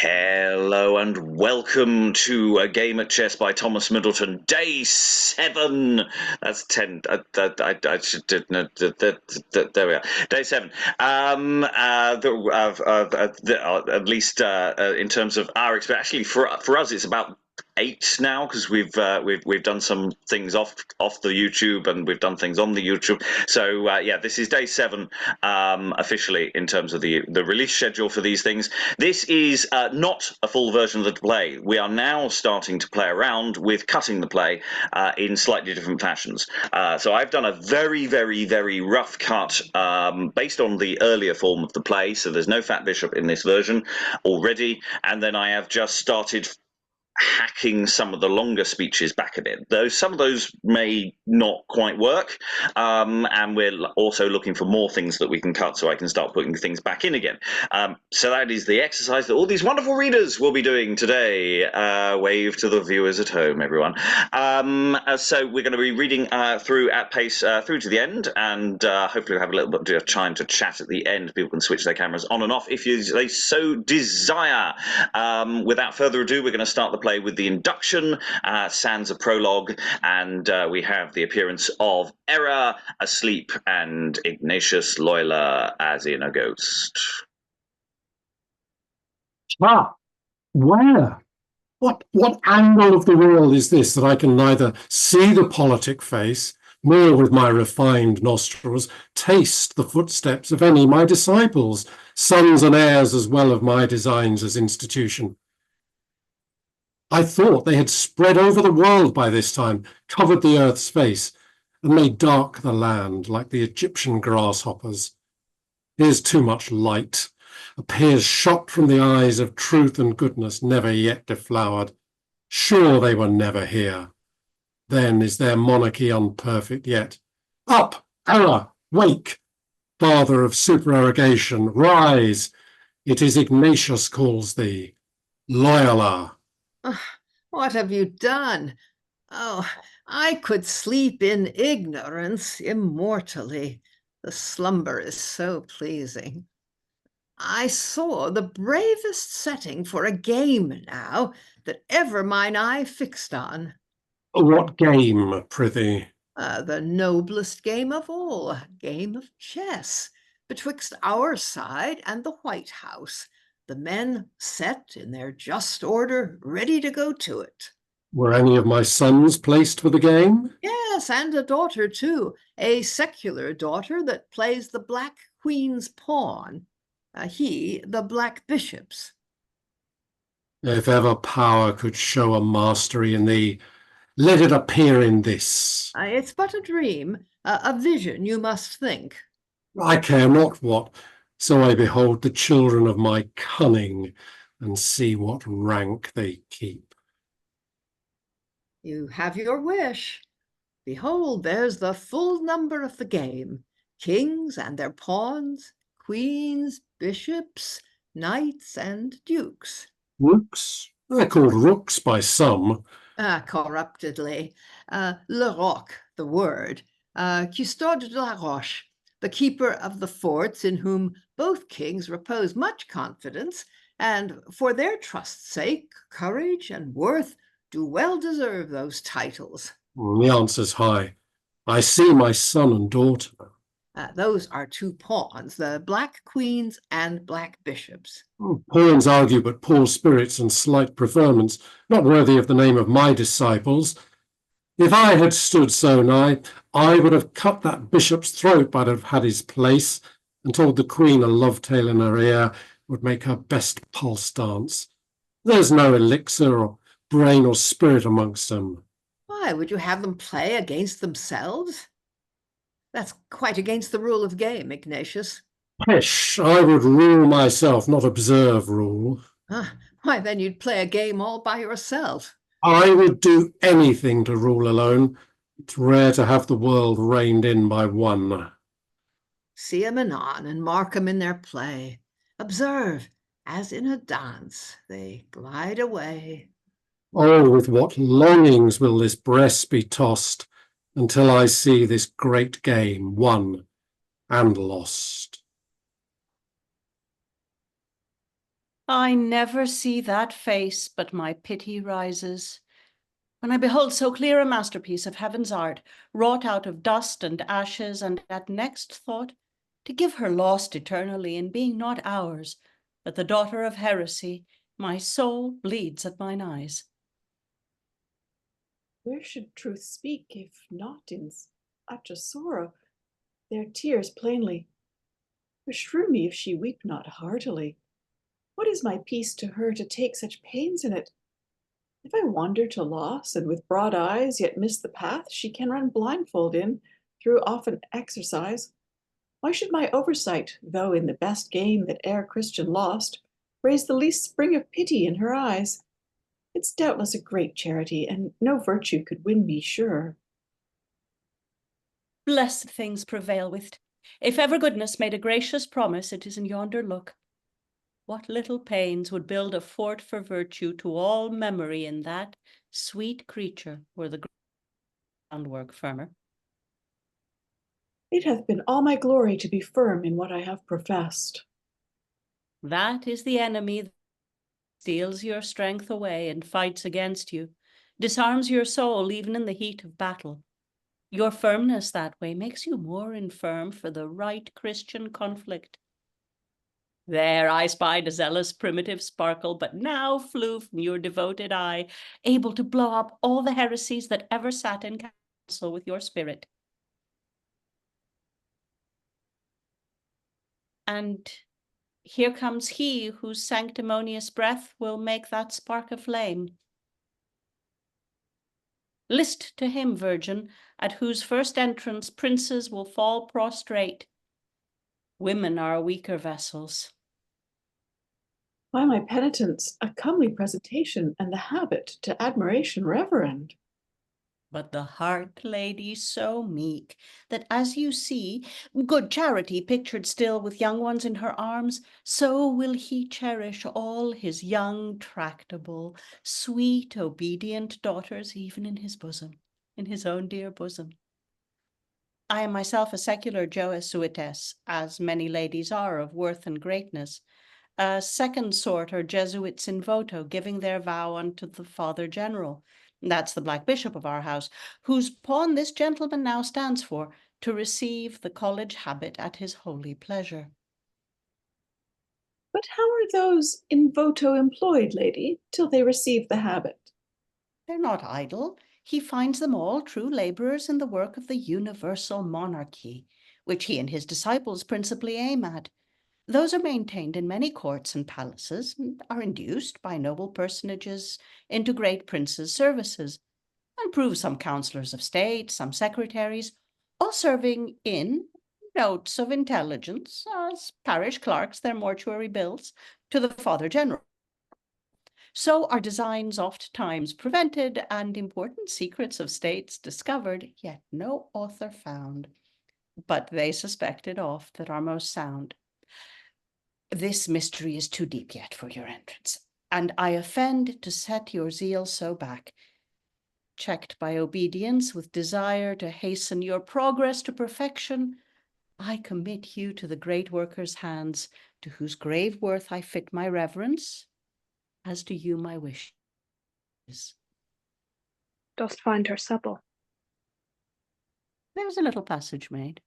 Hello and welcome to A Game at Chess by Thomas Middleton, Day 7. That's 10. I should did no, there we are. Day 7. At least in terms of our experience, actually for us it's about 8 now, because we've done some things off the YouTube, and we've done things on the YouTube. So yeah, this is day 7 officially in terms of the release schedule for these things. This is not a full version of the play. We are now starting to play around with cutting the play in slightly different fashions. So I've done a very, very, very rough cut based on the earlier form of the play. So there's no Fat Bishop in this version already, and then I have just started hacking some of the longer speeches back a bit, though some of those may not quite work, and we're also looking for more things that we can cut so I can start putting things back in again. So that is the exercise that all these wonderful readers will be doing today. Wave to the viewers at home, everyone. So we're going to be reading through at pace through to the end, and hopefully we'll have a little bit of time to chat at the end. People can switch their cameras on and off if they so desire. Without further ado, we're going to start the play with the induction, sans a prologue, and we have the appearance of Error asleep and Ignatius Loyola as in a ghost. Ah, where? What angle of the world is this that I can neither see the politic face, nor with my refined nostrils taste the footsteps of any of my disciples, sons and heirs as well of my designs as institution? I thought they had spread over the world by this time, covered the earth's face, and made dark the land like the Egyptian grasshoppers. Here's too much light, appears shot from the eyes of truth and goodness never yet deflowered. Sure they were never here. Then is their monarchy unperfect yet. Up, Error, wake! Father of supererogation, rise! It is Ignatius calls thee. Loyola! What have you done? Oh, I could sleep in ignorance immortally. The slumber is so pleasing. I saw the bravest setting for a game now that ever mine eye fixed on. What game, prithee? The noblest game of all, a game of chess, betwixt our side and the White House, the men set in their just order, ready to go to it. Were any of my sons placed for the game? Yes, and a daughter too, a secular daughter that plays the Black Queen's pawn, he the Black Bishop's. If ever power could show a mastery in thee, let it appear in this. It's but a dream, a vision, you must think. I care not what, so I behold the children of my cunning, and see what rank they keep. You have your wish. Behold, there's the full number of the game. Kings and their pawns, queens, bishops, knights, and dukes. Rooks? They're called rooks by some. Corruptedly. Le Roc, the word. Custode de la Roche, the keeper of the forts, in whom both kings repose much confidence, and for their trust's sake, courage and worth do well deserve those titles. The answer's high. I see my son and daughter. Those are 2 pawns, the Black Queens and Black Bishops. Pawns argue but poor spirits and slight preferments, not worthy of the name of my disciples. If I had stood so nigh, I would have cut that bishop's throat, but have had his place, and told the queen a love tale in her ear would make her best pulse dance. There's no elixir or brain or spirit amongst them. Why, would you have them play against themselves? That's quite against the rule of game, Ignatius. Pish, I would rule myself, not observe rule. Why, then you'd play a game all by yourself. I would do anything to rule alone. It's rare to have the world reined in by one. See 'em anon and mark 'em in their play. Observe, as in a dance, they glide away. Oh, with what longings will this breast be tossed, until I see this great game won and lost. I never see that face, but my pity rises. When I behold so clear a masterpiece of heaven's art, wrought out of dust and ashes, and at next thought, to give her lost eternally in being not ours, but the daughter of heresy, my soul bleeds at mine eyes. Where should truth speak, if not in such a sorrow? Their tears plainly. Beshrew me if she weep not heartily. What is my peace to her to take such pains in it? If I wander to loss, and with broad eyes yet miss the path she can run blindfold in, through often exercise, why should my oversight, though in the best game that e'er Christian lost, raise the least spring of pity in her eyes? It's doubtless a great charity, and no virtue could win me sure. Blessed things prevail with. If ever goodness made a gracious promise, it is in yonder look. What little pains would build a fort for virtue to all memory in that sweet creature were the groundwork firmer. It hath been all my glory to be firm in what I have professed. That is the enemy that steals your strength away and fights against you, disarms your soul even in the heat of battle. Your firmness that way makes you more infirm for the right Christian conflict. There I spied a zealous primitive sparkle, but now flew from your devoted eye, able to blow up all the heresies that ever sat in council with your spirit. And here comes he whose sanctimonious breath will make that spark a flame. List to him, virgin, at whose first entrance princes will fall prostrate. Women are weaker vessels. By my penitence, a comely presentation, and the habit to admiration reverend. But the heart, lady, so meek, that as you see, good Charity pictured still with young ones in her arms, so will he cherish all his young, tractable, sweet, obedient daughters, even in his bosom, in his own dear bosom. I am myself a secular Jesuitess, as many ladies are of worth and greatness. A second sort are Jesuits in voto, giving their vow unto the Father General. That's the Black Bishop of our house, whose pawn this gentleman now stands for, to receive the college habit at his holy pleasure. But how are those in voto employed, lady, till they receive the habit? They're not idle. He finds them all true labourers in the work of the universal monarchy, which he and his disciples principally aim at. Those are maintained in many courts and palaces, and are induced by noble personages into great princes' services, and prove some councillors of state, some secretaries, all serving in notes of intelligence, as parish clerks their mortuary bills, to the Father General. So are designs oft times prevented, and important secrets of states discovered, yet no author found. But they suspected oft that are most sound. This mystery is too deep yet for your entrance, and I offend to set your zeal so back. Checked by obedience with desire to hasten your progress to perfection, I commit you to the great worker's hands, to whose grave worth I fit my reverence, as do you my wishes. Dost find her supple? There's a little passage made.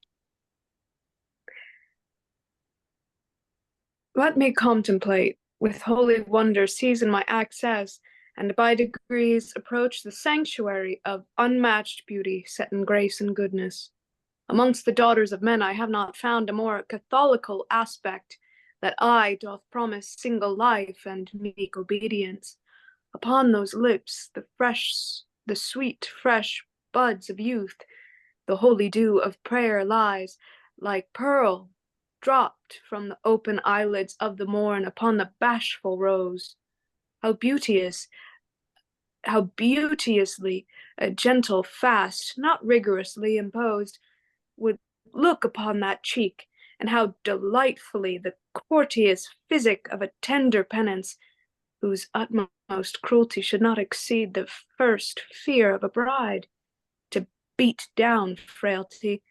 Let me contemplate, with holy wonder season my access, and by degrees approach the sanctuary of unmatched beauty set in grace and goodness. Amongst the daughters of men I have not found a more catholical aspect, that eye doth promise single life and meek obedience. Upon those lips the sweet, fresh buds of youth, the holy dew of prayer lies, like pearl dropped from the open eyelids of the morn upon the bashful rose. How beauteously a gentle fast, not rigorously imposed, would look upon that cheek, and how delightfully the courteous physic of a tender penance, whose utmost cruelty should not exceed the first fear of a bride, to beat down frailty,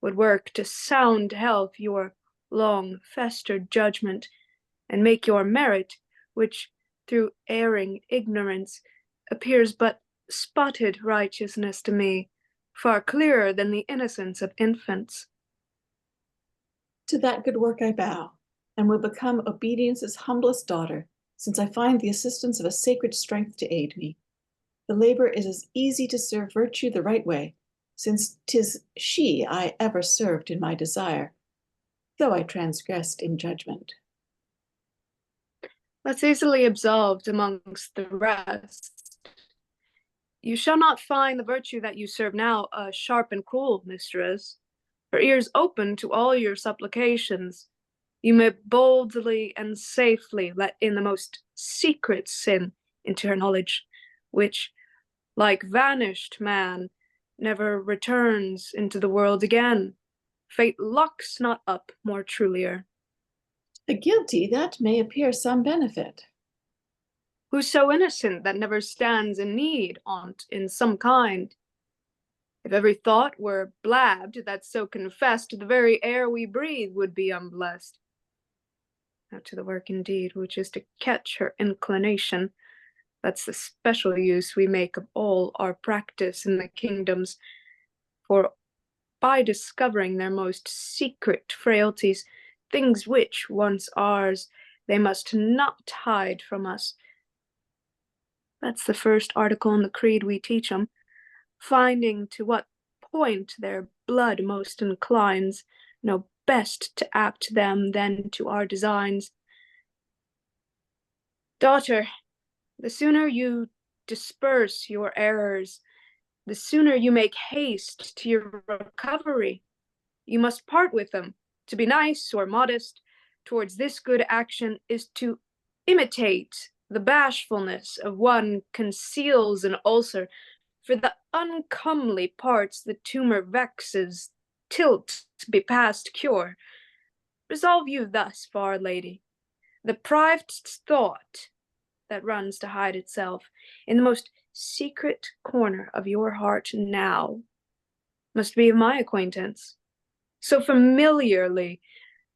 would work to sound health your long festered judgment, and make your merit which through erring ignorance appears but spotted righteousness to me, far clearer than the innocence of infants. To that good work I bow, and will become obedience's humblest daughter, since I find the assistance of a sacred strength to aid me. The labor is as easy to serve virtue the right way, since 'tis she I ever served in my desire, though I transgressed in judgment. Less easily absolved amongst the rest. You shall not find the virtue that you serve now sharp and cruel, mistress. Her ears open to all your supplications. You may boldly and safely let in the most secret sin into her knowledge, which, like vanished man, never returns into the world again. Fate locks not up more trulier. The guilty that may appear some benefit. Who's so innocent that never stands in need on't in some kind? If every thought were blabbed that so confessed, the very air we breathe would be unblessed. Now to the work indeed, which is to catch her inclination. That's the special use we make of all our practice in the kingdoms. For by discovering their most secret frailties, things which, once ours, they must not hide from us. That's the first article in the creed we teach 'em, finding to what point their blood most inclines, know best to apt them than to our designs. Daughter, the sooner you disperse your errors, the sooner you make haste to your recovery. You must part with them. To be nice or modest towards this good action is to imitate the bashfulness of one conceals an ulcer, for the uncomely parts the tumor vexes tilt to be past cure. Resolve you thus far, lady. The private thought that runs to hide itself in the most secret corner of your heart now must be of my acquaintance. So familiarly,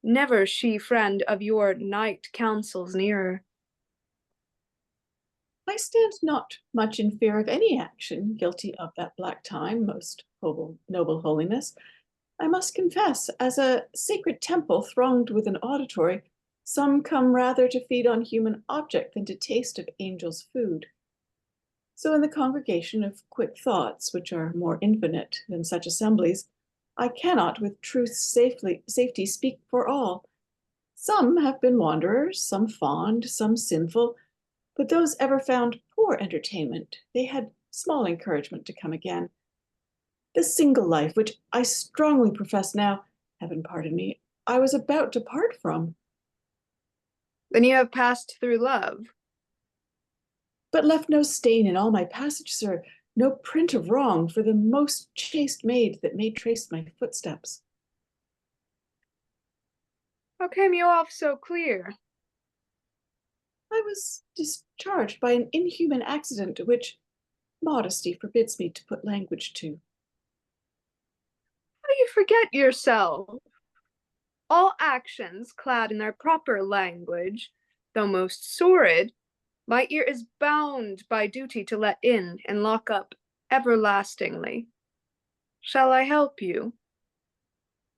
never she friend of your night counsels nearer. I stand not much in fear of any action guilty of that black time, most noble holiness. I must confess, as a sacred temple thronged with an auditory, some come rather to feed on human object than to taste of angels' food. So in the congregation of quick thoughts, which are more infinite than such assemblies, I cannot with truth's safety speak for all. Some have been wanderers, some fond, some sinful, but those ever found poor entertainment, they had small encouragement to come again. The single life, which I strongly profess now, heaven pardon me, I was about to part from. Then you have passed through love? But left no stain in all my passage, sir, no print of wrong for the most chaste maid that may trace my footsteps. How came you off so clear? I was discharged by an inhuman accident, which modesty forbids me to put language to. How you forget yourself? All actions clad in their proper language, though most sordid, my ear is bound by duty to let in and lock up everlastingly. Shall I help you?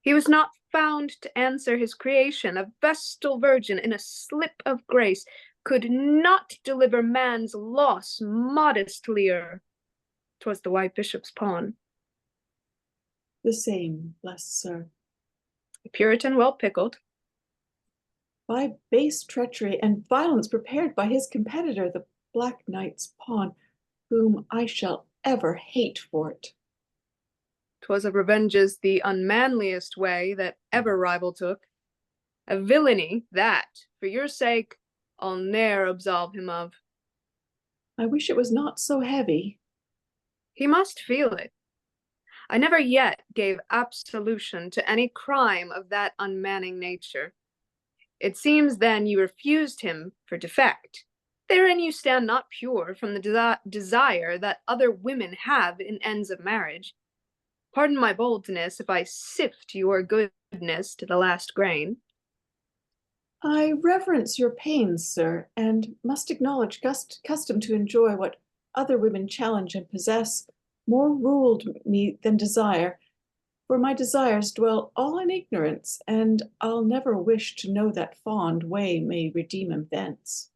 He was not found to answer his creation, a vestal virgin in a slip of grace, could not deliver man's loss modestlier. 'Twas the white bishop's pawn. The same, blessed sir. A Puritan well pickled. By base treachery and violence prepared by his competitor, the Black Knight's pawn, whom I shall ever hate for it. 'Twas of revenges the unmanliest way that ever rival took. A villainy that, for your sake, I'll ne'er absolve him of. I wish it was not so heavy. He must feel it. I never yet gave absolution to any crime of that unmanning nature. It seems then you refused him for defect. Therein you stand not pure from the desire that other women have in ends of marriage. Pardon my boldness if I sift your goodness to the last grain. I reverence your pains, sir, and must acknowledge custom to enjoy what other women challenge and possess more ruled me than desire, for my desires dwell all in ignorance, and I'll never wish to know that fond way may redeem him thence.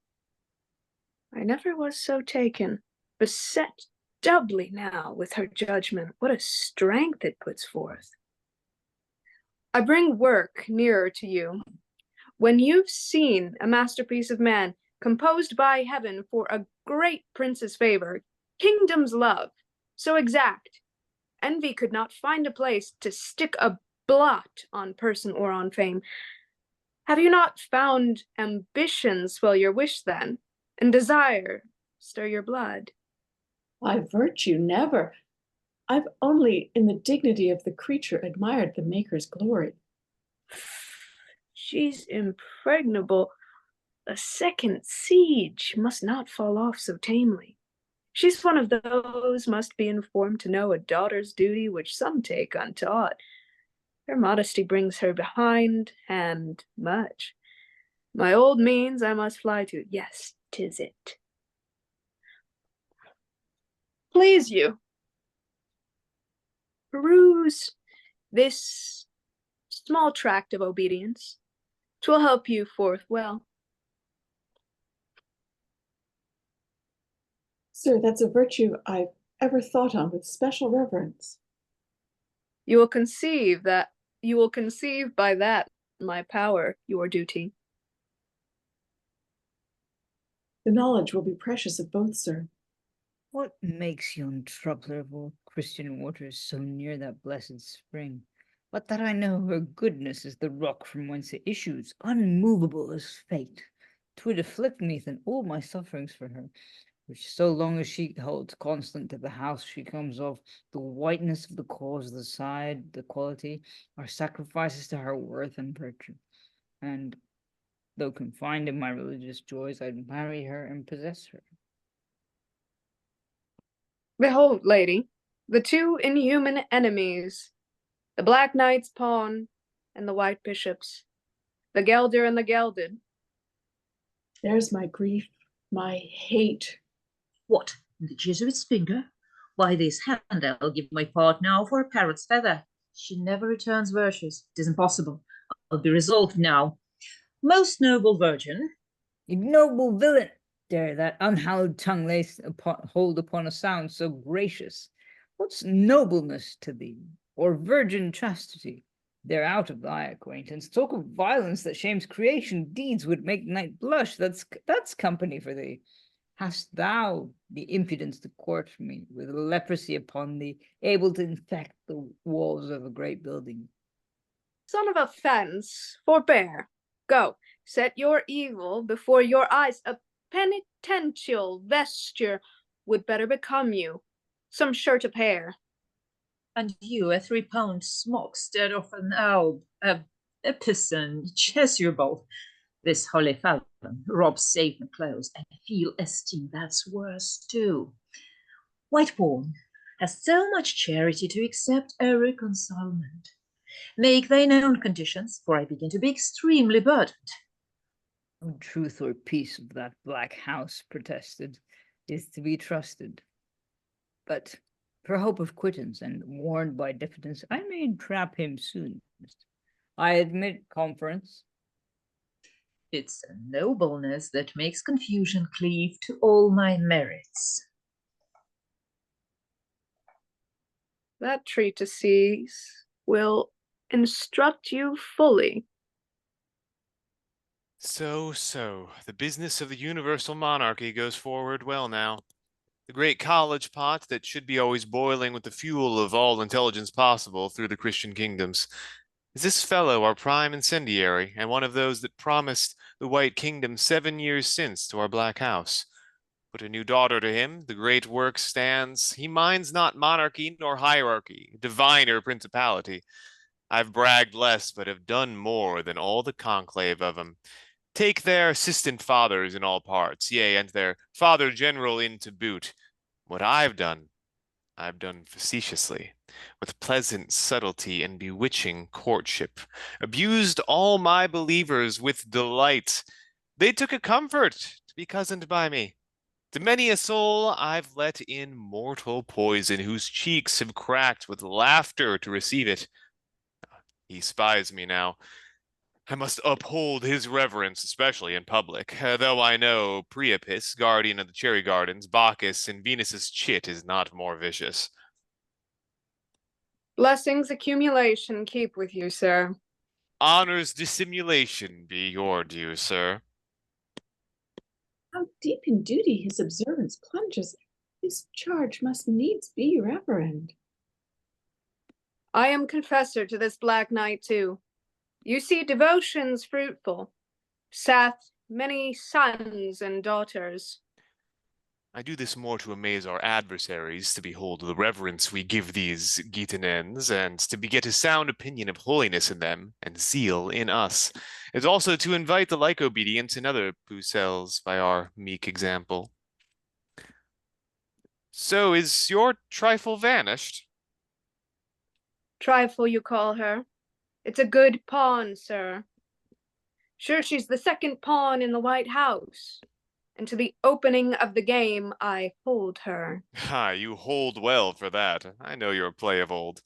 I never was so taken, beset doubly now with her judgment. What a strength it puts forth. I bring work nearer to you. When you've seen a masterpiece of man, composed by heaven for a great prince's favor, kingdom's love, so exact, envy could not find a place to stick a blot on person or on fame. Have you not found ambition swell your wish then, and desire stir your blood? By virtue, never. I've only in the dignity of the creature admired the Maker's glory. She's impregnable. A second siege must not fall off so tamely. She's one of those must be informed to know a daughter's duty which some take untaught. Her modesty brings her behind hand much. My old means I must fly to. Yes, 'tis it. Please you, peruse this small tract of obedience. 'Twill help you forth well. Sir, that's a virtue I've ever thought on with special reverence. You will conceive by that my power, your duty. The knowledge will be precious of both, sir. What makes yon troubler of all Christian waters so near that blessed spring? But that I know her goodness is the rock from whence it issues, unmovable as fate. 'Twould afflict me than all my sufferings for her, which so long as she holds constant to the house she comes of, the whiteness of the cause, the side, the quality, are sacrifices to her worth and virtue. And though confined in my religious joys, I'd marry her and possess her. Behold, lady, the two inhuman enemies, the Black Knight's pawn and the White Bishop's, the gelder and the gelded. There's my grief, my hate. What, in the Jesuit's finger? Why, this hand I'll give my part now for a parrot's feather. She never returns virtues. 'Tis impossible. I'll be resolved now. Most noble virgin. Ignoble villain! Dare that unhallowed tongue hold upon a sound so gracious? What's nobleness to thee, or virgin chastity? They're out of thy acquaintance. Talk of violence that shames creation. Deeds would make night blush. That's company for thee. Hast thou the impudence to court me, with leprosy upon thee, able to infect the walls of a great building? Son of a fence, forbear. Go, set your evil before your eyes. A penitential vesture would better become you. Some shirt of hair. And you a 3-pound smock stirred off an alb, a piston, Chasuble. This holy falcon robs Satan clothes, and feel esteem that's worse too. Whiteborn, hast so much charity to accept a reconcilement? Make thine own conditions, for I begin to be extremely burdened. No truth or peace of that black house, protested, is to be trusted. But for hope of quittance and warned by diffidence, I may trap him soon. I admit conference. It's a nobleness that makes confusion cleave to all my merits. That treatise will instruct you fully. So, the business of the universal monarchy goes forward well now. The great college pot that should be always boiling with the fuel of all intelligence possible through the Christian kingdoms. Is this fellow our prime incendiary, and one of those that promised the White Kingdom 7 years since to our Black House? Put a new daughter to him, the great work stands. He minds not monarchy nor hierarchy, divine or principality. I've bragged less, but have done more than all the conclave of 'em. Take their assistant fathers in all parts, yea, and their father general in to boot. What I've done, I've done facetiously, with pleasant subtlety and bewitching courtship, abused all my believers with delight. They took a comfort to be cozened by me. To many a soul I've let in mortal poison, whose cheeks have cracked with laughter to receive it. He spies me now. I must uphold his reverence, especially in public, though I know Priapus, guardian of the cherry gardens, Bacchus, and Venus's chit is not more vicious. Blessings accumulation keep with you, sir. Honor's dissimulation be your due, sir. How deep in duty his observance plunges. His charge must needs be reverend. I am confessor to this black night too. You see devotions fruitful, sath many sons and daughters. I do this more to amaze our adversaries, to behold the reverence we give these Gitanens, and to beget a sound opinion of holiness in them, and zeal in us. It's also to invite the like obedience in other Pucelles by our meek example. So is your trifle vanished? Trifle you call her. It's a good pawn, sir. Sure, she's the second pawn in the White House. And to the opening of the game, I hold her. Ah, you hold well for that. I know your play of old.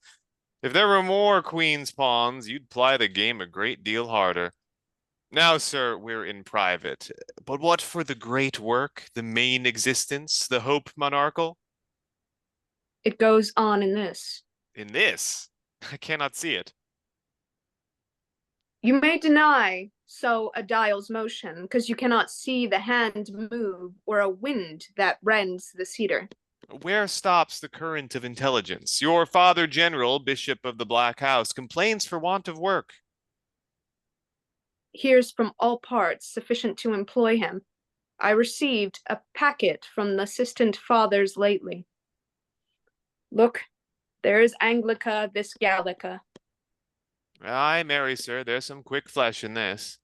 If there were more queen's pawns, you'd ply the game a great deal harder. Now, sir, we're in private. But what for the great work, the main existence, the hope monarchal? It goes on in this. In this? I cannot see it. You may deny so a dial's motion, because you cannot see the hand move or a wind that rends the cedar. Where stops the current of intelligence? Your father general, bishop of the Black House, complains for want of work. Hears from all parts sufficient to employ him. I received a packet from the assistant fathers lately. Look, there is Anglica, this Gallica. Aye, marry, sir, there's some quick flesh in this.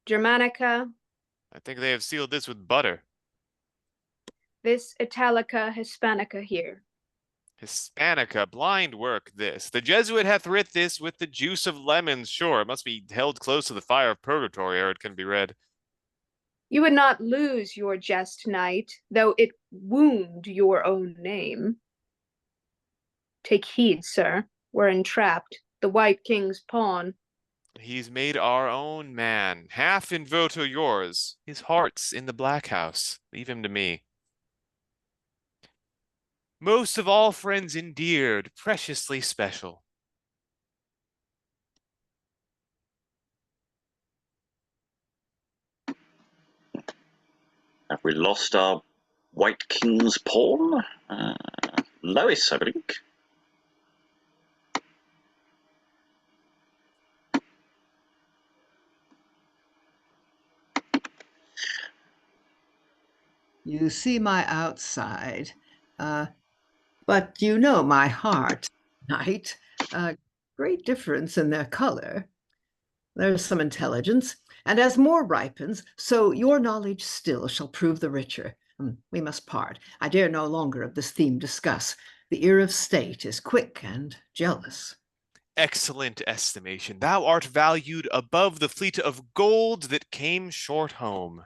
Germanica. I think they have sealed this with butter. This Italica Hispanica here. Hispanica, blind work this. The Jesuit hath writ this with the juice of lemons, sure. It must be held close to the fire of purgatory ere it can be read. You would not lose your jest, knight, though it wound your own name. Take heed, sir, we're entrapped, the White King's pawn. He's made our own man, half in voto yours. His heart's in the Black House. Leave him to me. Most of all friends endeared, preciously special. Have we lost our White King's pawn? Lois, I believe. You see my outside, but you know my heart, knight. Great difference in their color. There's some intelligence, and as more ripens, so your knowledge still shall prove the richer. We must part. I dare no longer of this theme discuss. The ear of state is quick and jealous. Excellent estimation. Thou art valued above the fleet of gold that came short home.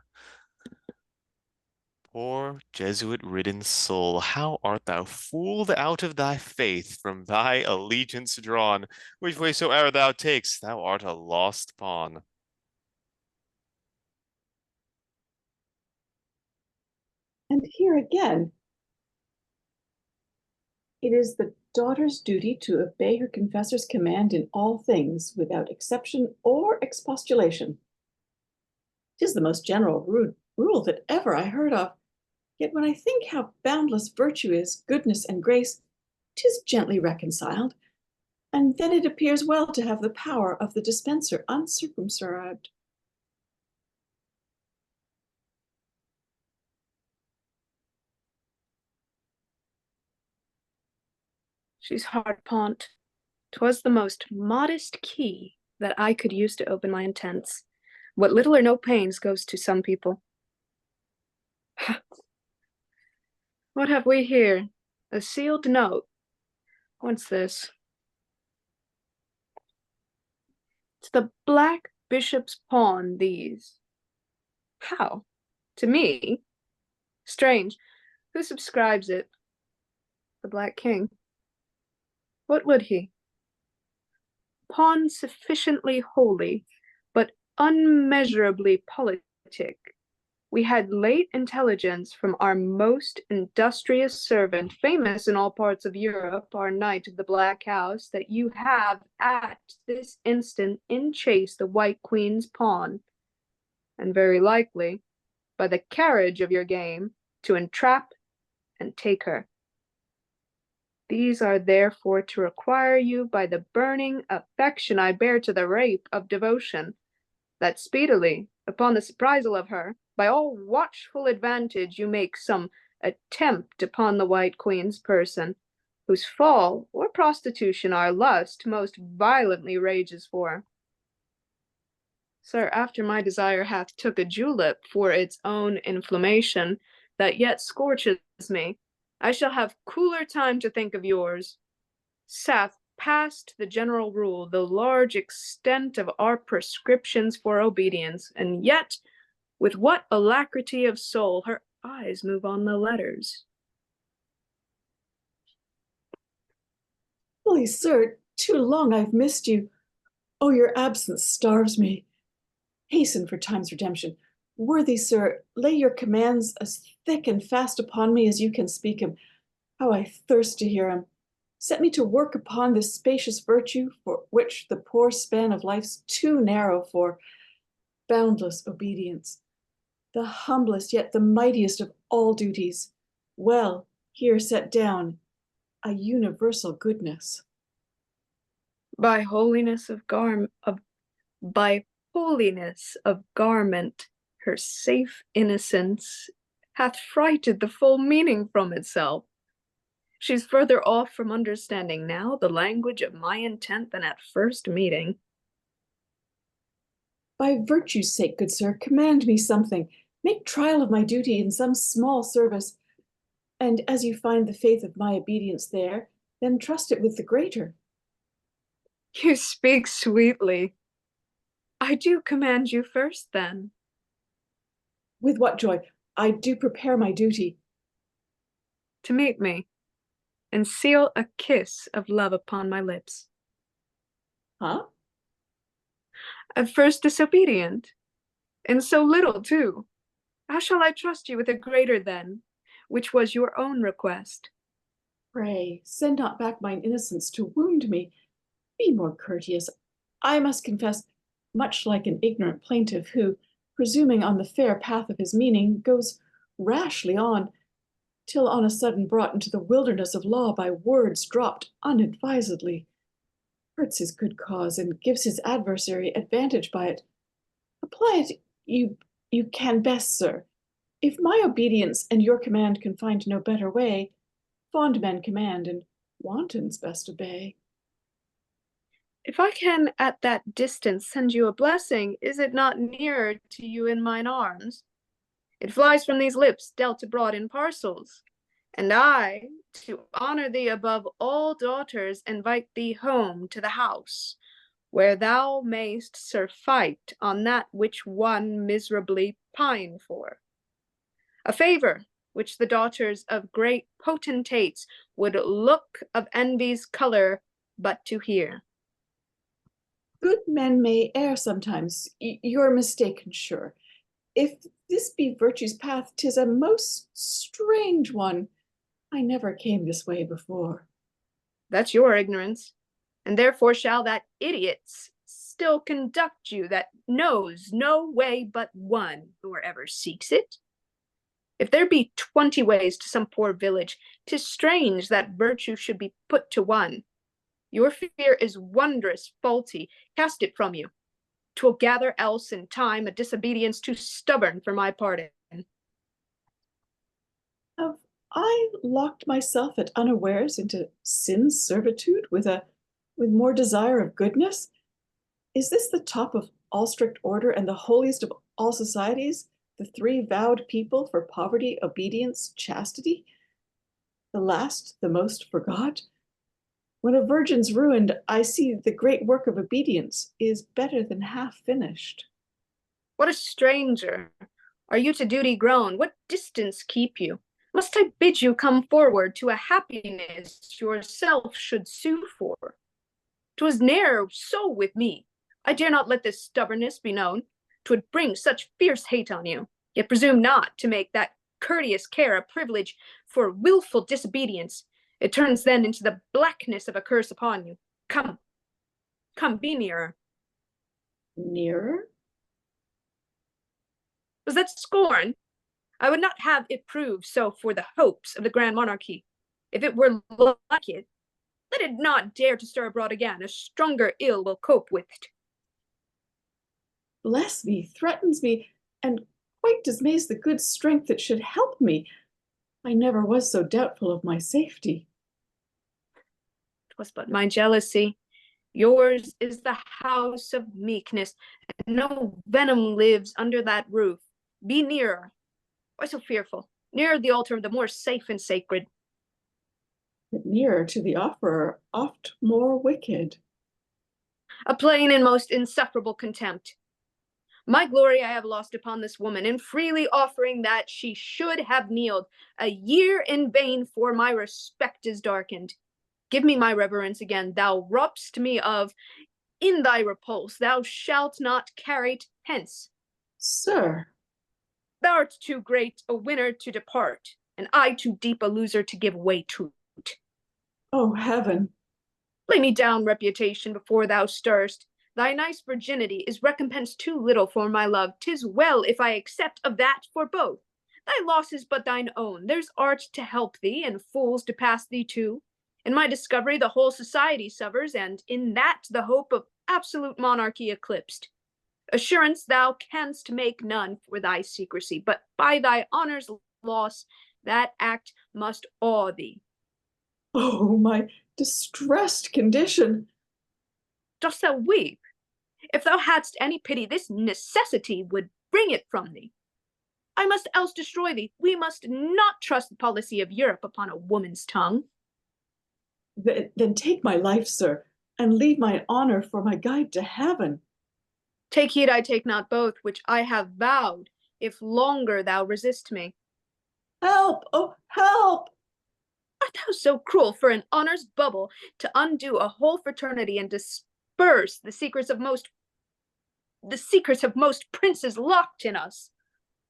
Poor Jesuit-ridden soul, how art thou fooled out of thy faith, from thy allegiance drawn? Which way soe'er thou takes, thou art a lost pawn. And here again, it is the daughter's duty to obey her confessor's command in all things, without exception or expostulation. 'Tis the most general rule that ever I heard of. Yet when I think how boundless virtue is, goodness and grace, 'tis gently reconciled, and then it appears well to have the power of the dispenser uncircumscribed. She's hard-pawned. 'Twas the most modest key that I could use to open my intents. What little or no pains goes to some people. What have we here? A sealed note. What's this? It's the Black Bishop's pawn, these. How? To me? Strange. Who subscribes it? The Black King. What would he? Pawn sufficiently holy, but unmeasurably politic. We had late intelligence from our most industrious servant, famous in all parts of Europe, our knight of the Black House, that you have at this instant in chase the White Queen's pawn, and very likely, by the carriage of your game, to entrap and take her. These are therefore to require you by the burning affection I bear to the rape of devotion, that speedily, upon the surprisal of her, by all watchful advantage you make some attempt upon the White Queen's person, whose fall or prostitution our lust most violently rages for. Sir, after my desire hath took a julep for its own inflammation, that yet scorches me, I shall have cooler time to think of yours. Sath past the general rule, the large extent of our prescriptions for obedience, and yet with what alacrity of soul her eyes move on the letters. Holy sir, too long I've missed you. Oh, your absence starves me. Hasten for time's redemption. Worthy sir, lay your commands as thick and fast upon me as you can speak 'em. How I thirst to hear 'em. Set me to work upon this spacious virtue, for which the poor span of life's too narrow for boundless obedience. The humblest yet the mightiest of all duties. Well, here set down, a universal goodness. By holiness of garment, her safe innocence hath frighted the full meaning from itself. She's further off from understanding now the language of my intent than at first meeting. By virtue's sake, good sir, command me something. Make trial of my duty in some small service, and as you find the faith of my obedience there, then trust it with the greater. You speak sweetly. I do command you first, then. With what joy? I do prepare my duty. To meet me, and seal a kiss of love upon my lips. Huh? At first disobedient, and so little too. How shall I trust you with a greater then, which was your own request? Pray, send not back mine innocence to wound me. Be more courteous. I must confess, much like an ignorant plaintiff who, presuming on the fair path of his meaning, goes rashly on, till on a sudden brought into the wilderness of law by words dropped unadvisedly, hurts his good cause and gives his adversary advantage by it. Apply it you can best, sir. If my obedience and your command can find no better way, fond men command and wantons best obey. If I can at that distance send you a blessing, is it not nearer to you in mine arms? It flies from these lips dealt abroad in parcels, and I, to honor thee above all daughters, invite thee home to the house, where thou mayst surfeit on that which one miserably pine for. A favor which the daughters of great potentates would look of envy's color but to hear. Good men may err sometimes, you're mistaken, sure. If this be virtue's path, 'tis a most strange one. I never came this way before. That's your ignorance, and therefore shall that idiot still conduct you that knows no way but one, whoever seeks it. If there be 20 ways to some poor village, 'tis strange that virtue should be put to one. Your fear is wondrous faulty, cast it from you. 'Twill gather else in time a disobedience too stubborn for my pardon. Have I locked myself at unawares into sin's servitude with more desire of goodness? Is this the top of all strict order and the holiest of all societies, the three vowed people for poverty, obedience, chastity? the last, the most forgot? When a virgin's ruined, I see the great work of obedience is better than half finished. What a stranger! Are you to duty grown? What distance keep you? Must I bid you come forward to a happiness yourself should sue for? 'Twas ne'er so with me. I dare not let this stubbornness be known. 'Twould bring such fierce hate on you. Yet presume not to make that courteous care a privilege for wilful disobedience. It turns then into the blackness of a curse upon you. Come, come, be nearer. Nearer? Was that scorn? I would not have it prove so for the hopes of the grand monarchy. If it were like it, let it not dare to stir abroad again. A stronger ill will cope with it. Bless me, threatens me, and quite dismays the good strength that should help me. I never was so doubtful of my safety. 'Twas but my jealousy. Yours is the house of meekness, and no venom lives under that roof. Be nearer. Why so fearful? Nearer the altar, the more safe and sacred. But nearer to the offerer, oft more wicked. A plain and most insufferable contempt. My glory I have lost upon this woman, in freely offering that she should have kneeled. A year in vain, for my respect is darkened. Give me my reverence again. Thou robb'st me of, in thy repulse, thou shalt not carry 't hence. Sir, Thou art too great a winner to depart, and I too deep a loser to give way to 't. oh heaven, Lay me down, reputation, before thou stirrest. Thy nice virginity is recompense too little for my love. 'Tis well if I accept of that for both. Thy loss is but thine own. There's art to help thee, and fools to pass thee too. In my discovery the whole society suffers, and in that the hope of absolute monarchy eclipsed. Assurance thou canst make none for thy secrecy, but by thy honor's loss that act must awe thee. oh my distressed condition. Dost thou weep? If thou hadst any pity, this necessity would bring it from thee. I must else destroy thee. We must not trust the policy of Europe upon a woman's tongue. Then take my life, sir, and leave my honor for my guide to heaven. Take heed I take not both, which I have vowed, if longer thou resist me. Help, oh help! Art thou so cruel for an honor's bubble to undo a whole fraternity and disperse the secrets of most princes locked in us?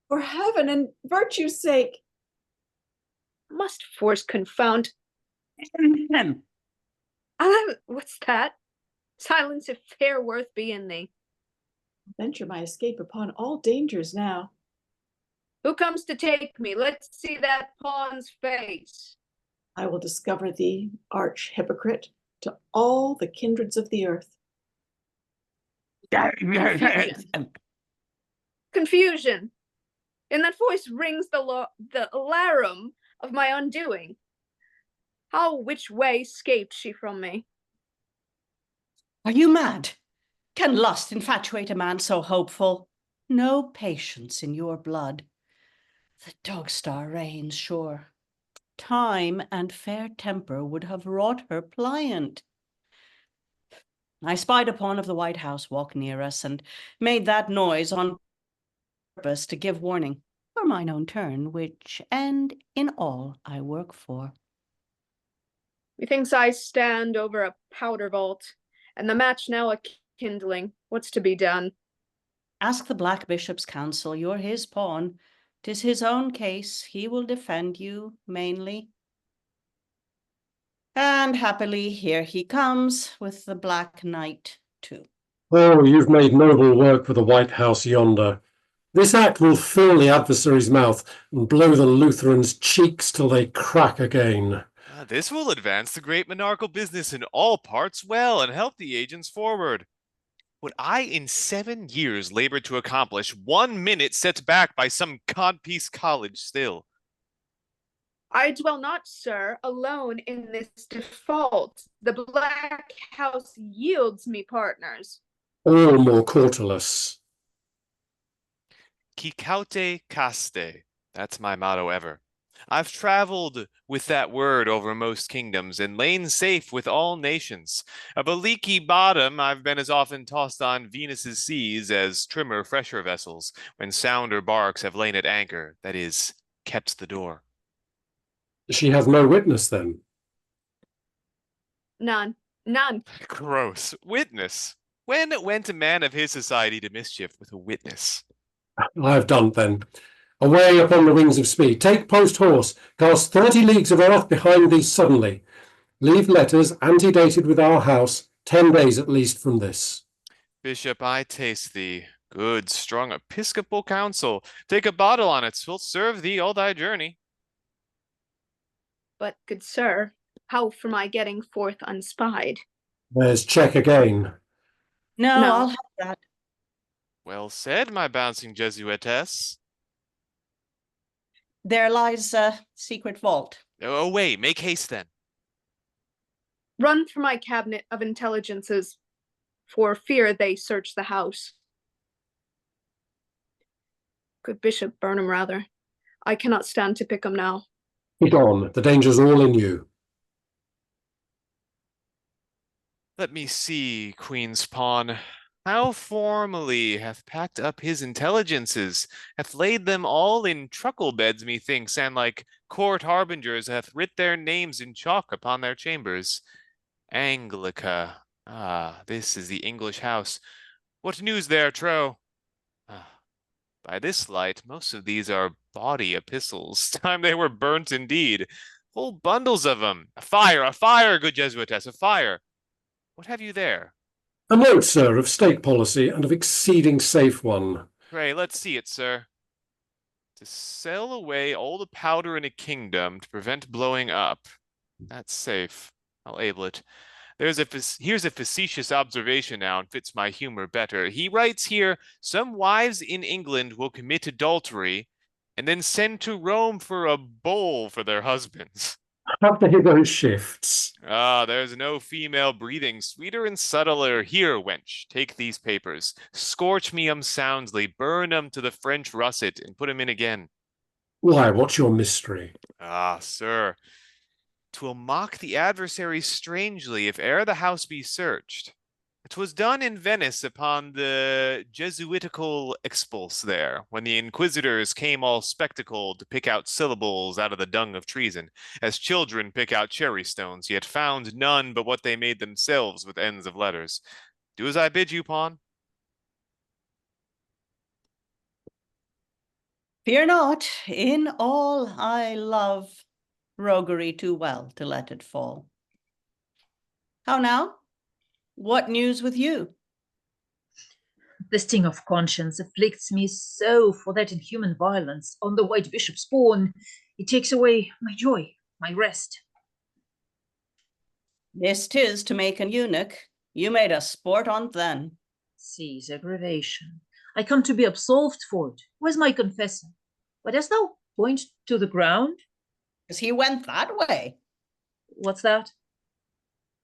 For heaven and virtue's sake. Must force confound. What's that? Silence if fair worth be in thee. Venture my escape upon all dangers now. Who comes to take me? Let's see that pawn's face. I will discover thee, arch hypocrite, to all the kindreds of the earth. Confusion. In that voice rings the alarum of my undoing. How which way escaped she from me? Are you mad? Can lust infatuate a man so hopeful? No patience in your blood. The dog star reigns, sure. Time and fair temper would have wrought her pliant. I spied a pawn of the White House walk near us, and made that noise on purpose to give warning, for mine own turn, which end in all I work for. Methinks I stand over a powder vault, and the match now a kindling. What's to be done? Ask the Black Bishop's counsel. You're his pawn. 'Tis his own case. He will defend you mainly. And happily here he comes with the Black Knight too. Oh, you've made noble work for the White House yonder. This act will fill the adversary's mouth and blow the Lutherans' cheeks till they crack again. This will advance the great monarchical business in all parts well and help the agents forward. What I in 7 years labored to accomplish, 1 minute set back by some codpiece college still. I dwell not, sir, alone in this default. The Black House yields me partners. All more cautelous. Qui caute caste. That's my motto ever. I've traveled with that word over most kingdoms and lain safe with all nations. Of a leaky bottom, I've been as often tossed on Venus's seas as trimmer, fresher vessels, when sounder barks have lain at anchor, that is, kept the door. She has no witness then. None. Gross. Witness. When went a man of his society to mischief with a witness? I have done then. Away upon the wings of speed. Take post horse. Cast 30 leagues of earth behind thee suddenly. Leave letters antedated with our house, 10 days at least from this. Bishop, I taste thee. Good, strong episcopal counsel. Take a bottle on it, 'twill serve thee all thy journey. But, good sir, how for my getting forth unspied? There's check again. No, No. I'll have that. Well said, my bouncing Jesuitess. There lies a secret vault. Away, make haste then. Run for my cabinet of intelligences, for fear they search the house. Good bishop, burn 'em rather. I cannot stand to pick 'em now. Begone, the danger's all in you. Let me see, Queen's pawn. How formally hath packed up his intelligences, hath laid them all in truckle beds, methinks, and like court harbingers hath writ their names in chalk upon their chambers. Anglica. Ah, this is the English house. What news there, Tro? Ah, by this light, most of these are bawdy epistles. Time they were burnt indeed. Whole bundles of them. A fire, good Jesuitess, a fire. What have you there? A note, sir, of state policy and of exceeding safe one. Pray, let's see it, sir. To sell away all the powder in a kingdom to prevent blowing up. That's safe. I'll able it. Here's a facetious observation now, and fits my humor better. He writes here, some wives in England will commit adultery and then send to Rome for a bowl for their husbands. Have to hear those shifts. Ah, there's no female breathing sweeter and subtler. Here, wench, take these papers. Scorch me 'em soundly, burn 'em to the French russet, and put 'em in again. Why, what's your mystery? Ah, sir, 'twill mock the adversary strangely if e'er the house be searched. 'Twas done in Venice upon the Jesuitical expulse there, when the inquisitors came all spectacled to pick out syllables out of the dung of treason, as children pick out cherry stones, yet found none but what they made themselves with ends of letters. Do as I bid you, pawn. Fear not, in all I love roguery too well to let it fall. How now? What news with you? The sting of conscience afflicts me so for that inhuman violence on the white bishop's pawn. It takes away my joy, my rest. This 'tis to make an eunuch. You made us sport on't then. Cease aggravation. I come to be absolved for it. Where's my confessor? Why dost thou point to the ground? 'Cause he went that way. What's that?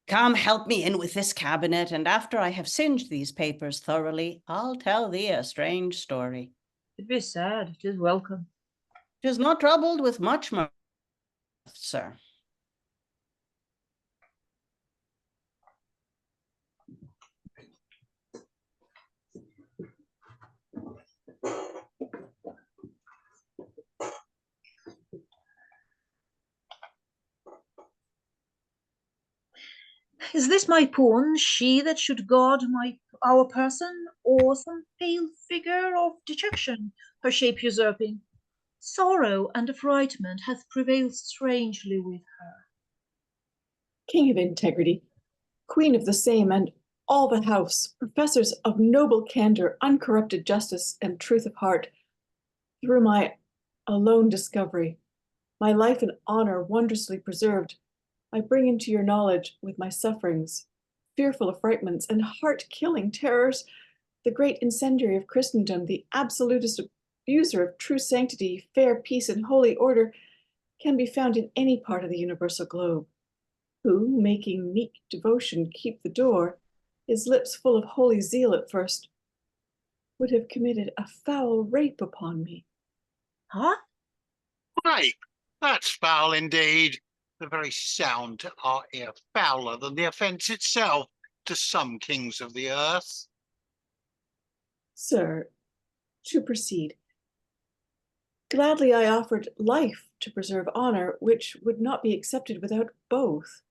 Come, help me in with this cabinet, and after I have singed these papers thoroughly, I'll tell thee a strange story. It be sad, 'tis welcome. 'Tis not troubled with much mirth, sir. Is this my pawn, she that should guard our person, or some pale figure of dejection, her shape usurping? Sorrow and affrightment hath prevailed strangely with her. King of integrity, queen of the same and all the house, professors of noble candor, uncorrupted justice, and truth of heart, through my alone discovery, my life and honor wondrously preserved, I bring into your knowledge with my sufferings, fearful affrightments, and heart-killing terrors, the great incendiary of Christendom, the absolutist abuser of true sanctity, fair peace, and holy order, can be found in any part of the universal globe, who, making meek devotion keep the door, his lips full of holy zeal at first, would have committed a foul rape upon me. Huh? Why, That's foul indeed. The very sound to our ear fouler than the offence itself to some kings of the earth. Sir, to proceed. Gladly I offered life to preserve honour, which would not be accepted without both,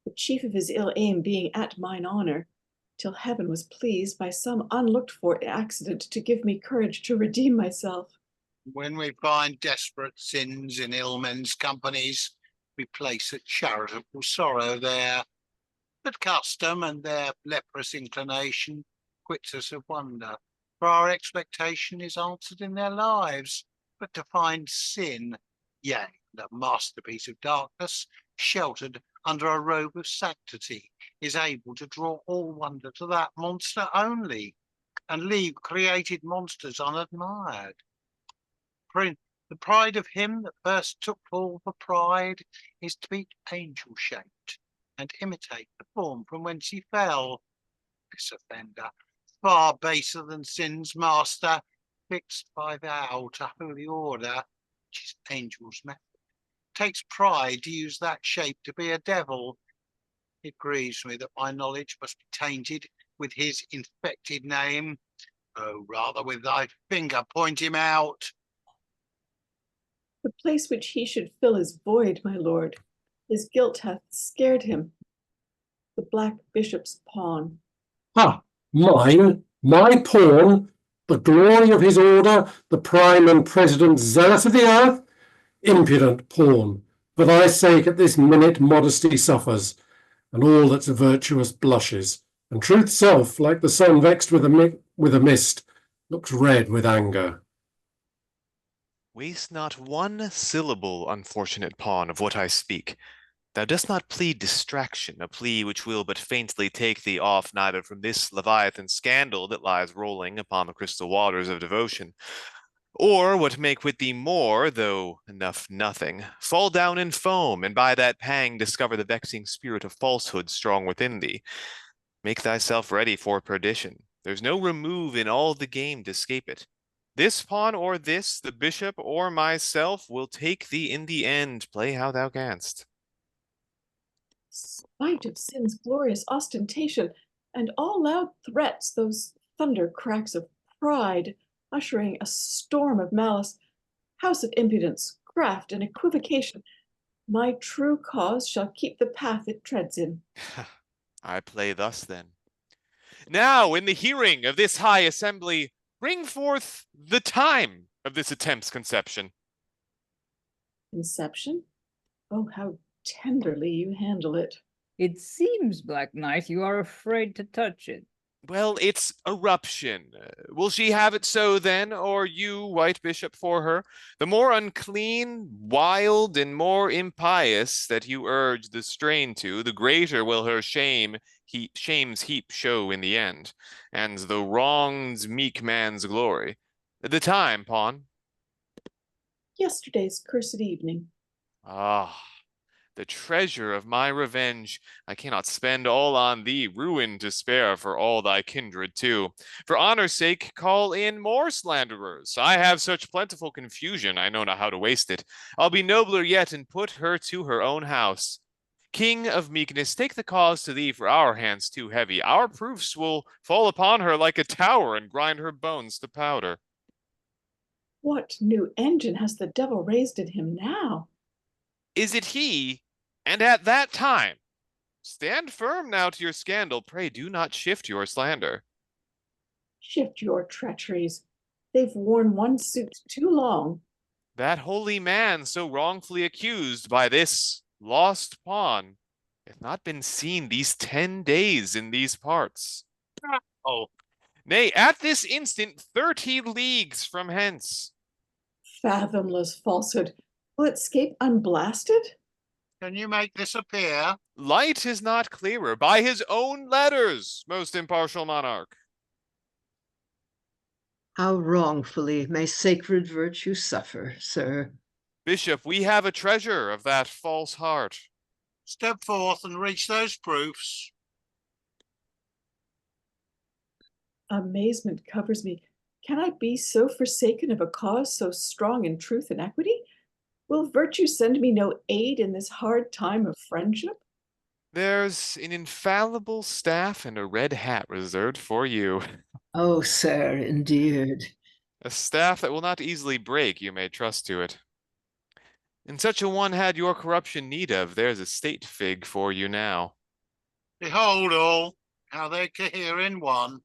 the chief of his ill aim being at mine honour, till heaven was pleased by some unlooked-for accident to give me courage to redeem myself. When we find desperate sins in ill men's companies, we place a charitable sorrow there. But custom and their leprous inclination quits us of wonder, for our expectation is answered in their lives. But to find sin, yea, the masterpiece of darkness, sheltered under a robe of sanctity, is able to draw all wonder to that monster only, and leave created monsters unadmired. The pride of him that first took fall for pride is to be angel-shaped, and imitate the form from whence he fell. This offender, far baser than sin's master, fixed by thou to holy order, which is angel's method, takes pride to use that shape to be a devil. It grieves me that my knowledge must be tainted with his infected name. Oh, rather with thy finger point him out. The place which he should fill is void, my lord. His guilt hath scared him. The black bishop's pawn. Ah, mine, my pawn, the glory of his order, the prime and president zealot of the earth? Impudent pawn, for thy sake at this minute modesty suffers, and all that's virtuous blushes, and truth's self, like the sun vexed with a mist, looks red with anger. Waste not one syllable, unfortunate pawn, of what I speak. Thou dost not plead distraction, a plea which will but faintly take thee off neither from this leviathan scandal that lies rolling upon the crystal waters of devotion, or what may quit thee more, though enough nothing, fall down in foam, and by that pang discover the vexing spirit of falsehood strong within thee. Make thyself ready for perdition. There's no remove in all the game to escape it. This pawn or this, the bishop or myself, will take thee in the end, play how thou canst. Spite of sin's glorious ostentation, and all loud threats, those thunder cracks of pride, ushering a storm of malice, house of impudence, craft, and equivocation, my true cause shall keep the path it treads in. I play thus then. Now, in the hearing of this high assembly, bring forth the time of this attempt's conception. Conception? Oh, how tenderly you handle it. It seems, Black Knight, you are afraid to touch it. Well, it's eruption. Will she have it so then, or you, White Bishop, for her? The more unclean, wild, and more impious that you urge the strain to, the greater will her shame's heap show in the end, and the wrong's meek man's glory. The time, pawn? Yesterday's cursed evening. Ah, the treasure of my revenge. I cannot spend all on thee, ruin to spare for all thy kindred too. For honor's sake, call in more slanderers. I have such plentiful confusion, I know not how to waste it. I'll be nobler yet, and put her to her own house. King of meekness, take the cause to thee, for our hands too heavy. Our proofs will fall upon her like a tower, and grind her bones to powder. What new engine has the devil raised in him now? Is it he? And at that time? Stand firm now to your scandal. Pray do not shift your slander. Shift your treacheries. They've worn one suit too long. That holy man so wrongfully accused by this lost pawn hath not been seen these 10 days in these parts. Oh, Nay, at this instant 30 leagues from hence. Fathomless falsehood. Will it escape unblasted? can you make this appear? Light is not clearer. By his own letters, most impartial monarch. How wrongfully may sacred virtue suffer, sir. Bishop, we have a treasure of that false heart. Step forth and reach those proofs. Amazement covers me. Can I be so forsaken of a cause so strong in truth and equity? Will virtue send me no aid in this hard time of friendship? There's an infallible staff and a red hat reserved for you. Oh, sir, indeed. A staff that will not easily break, you may trust to it. And such a one had your corruption need of, there's a state fig for you now. Behold all, how they cohere in one.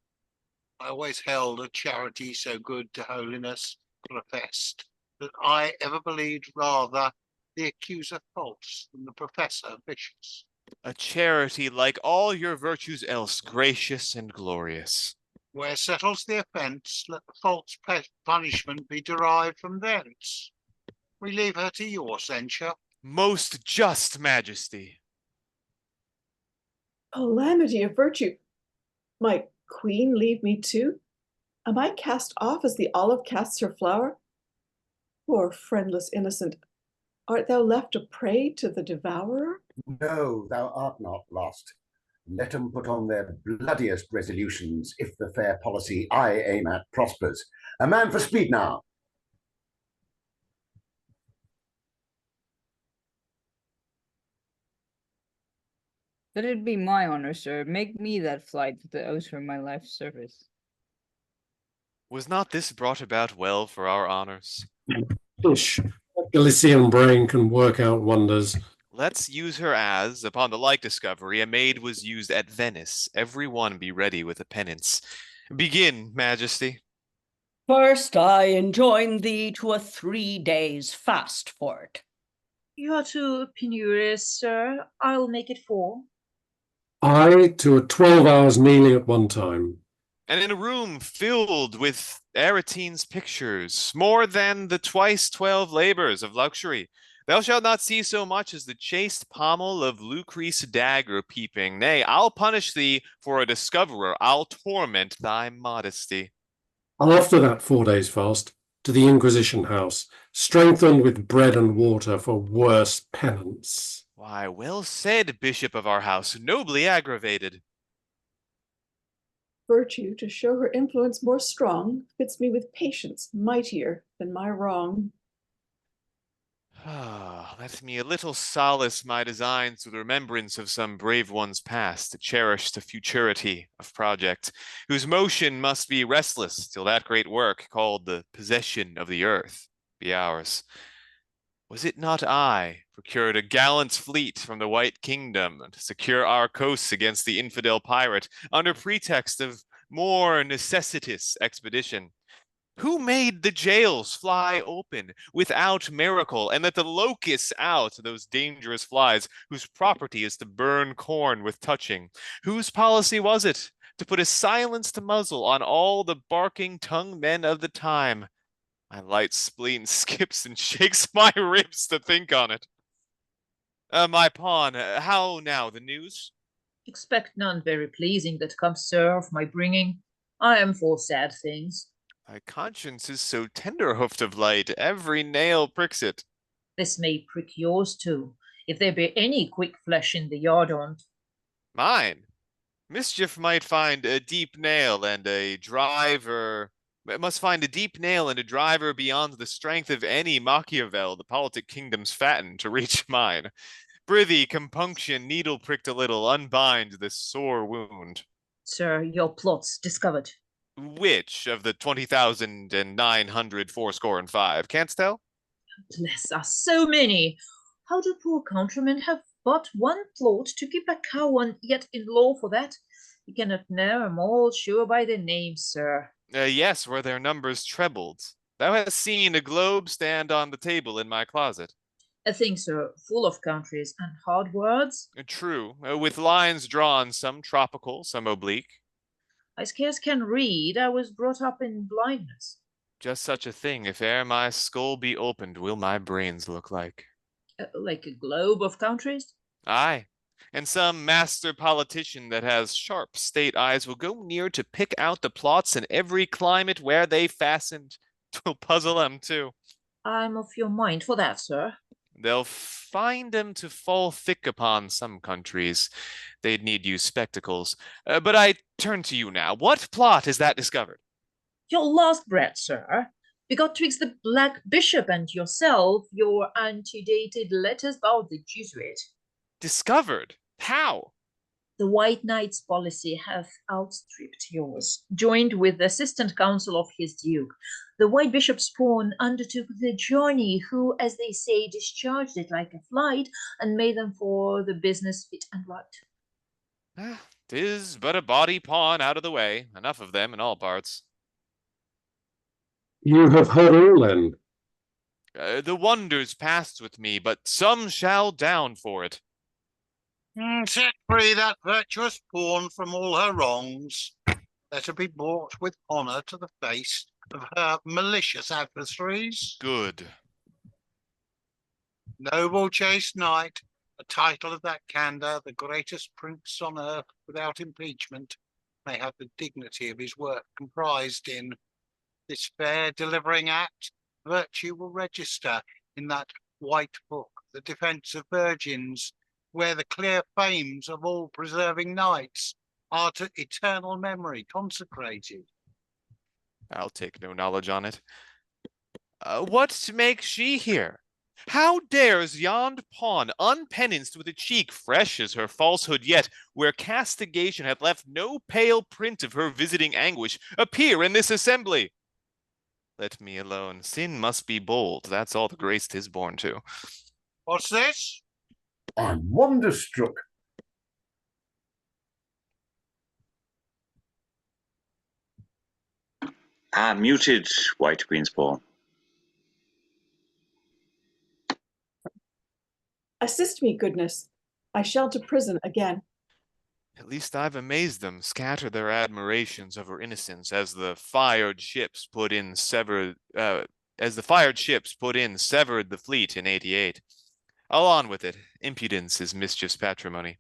I always held a charity so good to holiness professed, that I ever believed rather the accuser false than the professor vicious. A charity like all your virtues else, gracious and glorious. Where settles the offence, let the false punishment be derived from thence. We leave her to your censure. Most just majesty. Calamity of virtue! My queen leave me too? Am I cast off as the olive casts her flower? Poor friendless innocent, art thou left a prey to the devourer? No, thou art not lost. Let 'em put on their bloodiest resolutions if the fair policy I aim at prospers. A man for speed now. Let it be my honor, sir. Make me that flight that owes for my life's service. Was not this brought about well for our honors? Ish. Galician brain can work out wonders. Let's use her as, upon the like discovery, a maid was used at Venice. Every one be ready with a penance. Begin, majesty. First, I enjoin thee to a 3 days fast for it. You are too penurious, sir. I'll make it 4. I to a 12 hours kneeling at one time. And in a room filled with Aretine's pictures, more than the twice 12 labors of luxury. Thou shalt not see so much as the chaste pommel of Lucrece dagger peeping. Nay, I'll punish thee for a discoverer. I'll torment thy modesty. After that 4 days fast, to the Inquisition house, strengthened with bread and water for worse penance. Why, well said, bishop of our house, nobly aggravated. Virtue, to show her influence more strong, fits me with patience mightier than my wrong. Let me a little solace my designs with remembrance of some brave ones past, to cherish the futurity of project, whose motion must be restless till that great work, called the possession of the earth, be ours. Was it not I procured a gallant fleet from the White Kingdom to secure our coasts against the infidel pirate under pretext of more necessitous expedition? Who made the jails fly open without miracle and let the locusts out, those dangerous flies whose property is to burn corn with touching? Whose policy was it to put a silenced muzzle on all the barking tongue men of the time? My light spleen skips and shakes my ribs to think on it. My pawn, how now the news? Expect none very pleasing that comes, sir, of my bringing. I am for sad things. Thy conscience is so tender-hoofed of light, every nail pricks it. This may prick yours too, if there be any quick flesh in the yard on't. Mine? Mischief might find a deep nail and a driver. It must find a deep nail and a driver beyond the strength of any Machiavel the politic kingdoms fatten to reach mine. Prithee, compunction, needle pricked a little, unbind this sore wound. Sir, your plot's discovered. Which of the 20,900 fourscore and 5? Canst tell? Bless us, so many! How do poor countrymen have but one plot to keep a cow and yet in law for that? You cannot know 'em all sure by their names, sir. Yes, were their numbers trebled. Thou hast seen a globe stand on the table in my closet. A thing, sir, full of countries and hard words. True, with lines drawn, some tropical, some oblique. I scarce can read, I was brought up in blindness. Just such a thing, if e'er my skull be opened, will my brains look like. Like a globe of countries? Aye, and some master politician that has sharp state eyes will go near to pick out the plots in every climate where they fastened. 'Twill puzzle 'em too. I'm of your mind for that, sir. They'll find 'em to fall thick upon some countries. They'd need use spectacles. But I turn to you now. What plot is that discovered? Your last breath, sir. begot twixt the Black Bishop and yourself your antedated letters about the Jesuit. Discovered? How? The White Knight's policy hath outstripped yours. Joined with the assistant counsel of his duke, the White Bishop's pawn undertook the journey, who, as they say, discharged it like a flight, and made them for the business fit and right. 'Tis but a body pawn out of the way. Enough of them in all parts. You have heard all then. The wonders passed with me, but some shall down for it. Set free that virtuous pawn from all her wrongs. Let her be brought with honour to the face of her malicious adversaries. Good. Noble chaste knight, a title of that candour, the greatest prince on earth without impeachment, may have the dignity of his work comprised in this fair delivering act. Virtue will register in that white book, the defence of virgins, where the clear fames of all preserving knights are to eternal memory consecrated. I'll take no knowledge on it. What makes she here? How dares yond pawn, unpenanced with a cheek fresh as her falsehood yet, where castigation hath left no pale print of her visiting anguish, appear in this assembly? Let me alone. Sin must be bold. That's all the grace 'tis born to. What's this? I'm wonderstruck. Muted, White Queen's Pawn. Assist me, goodness. I shall to prison again. At least I've amazed them, scatter their admirations of her innocence as the fired ships put in severed the fleet in '88. I'll on with it. Impudence is mischief's patrimony.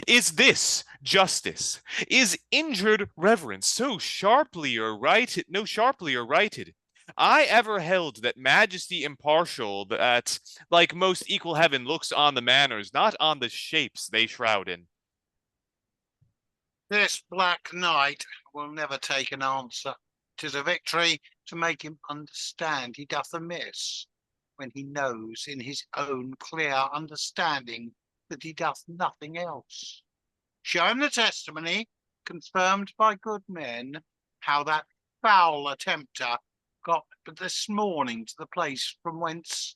Is this justice? Is injured reverence so sharply or righted? No, sharply or righted? I ever held that majesty impartial, that, like most equal heaven, looks on the manners, not on the shapes they shroud in. This Black Knight will never take an answer. 'Tis a victory to make him understand he doth amiss, when he knows in his own clear understanding that he doth nothing else. Show him the testimony, confirmed by good men, how that foul attempter got but this morning to the place from whence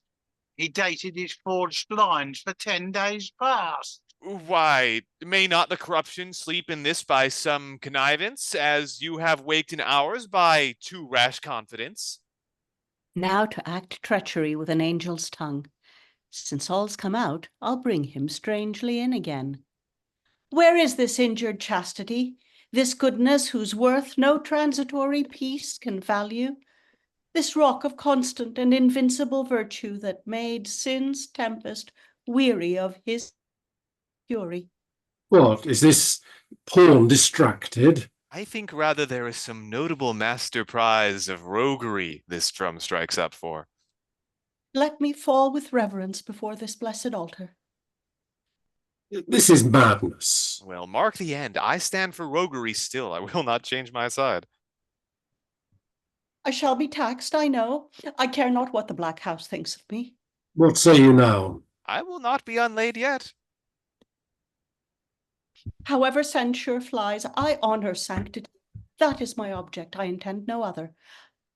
he dated his forged lines for 10 days past. Why, may not the corruption sleep in this by some connivance, as you have waked in ours by too rash confidence? Now to act treachery with an angel's tongue. Since all's come out, I'll bring him strangely in again. Where is this injured chastity, this goodness whose worth no transitory peace can value? This rock of constant and invincible virtue that made sin's tempest weary of his fury. What, is this pawn distracted? I think rather there is some notable master prize of roguery this drum strikes up for. Let me fall with reverence before this blessed altar. This is madness. Well, mark the end. I stand for roguery still. I will not change my side. I shall be taxed, I know. I care not what the Black House thinks of me. What say you now? I will not be unlaid yet. However censure flies, I honour sanctity. That is my object, I intend no other.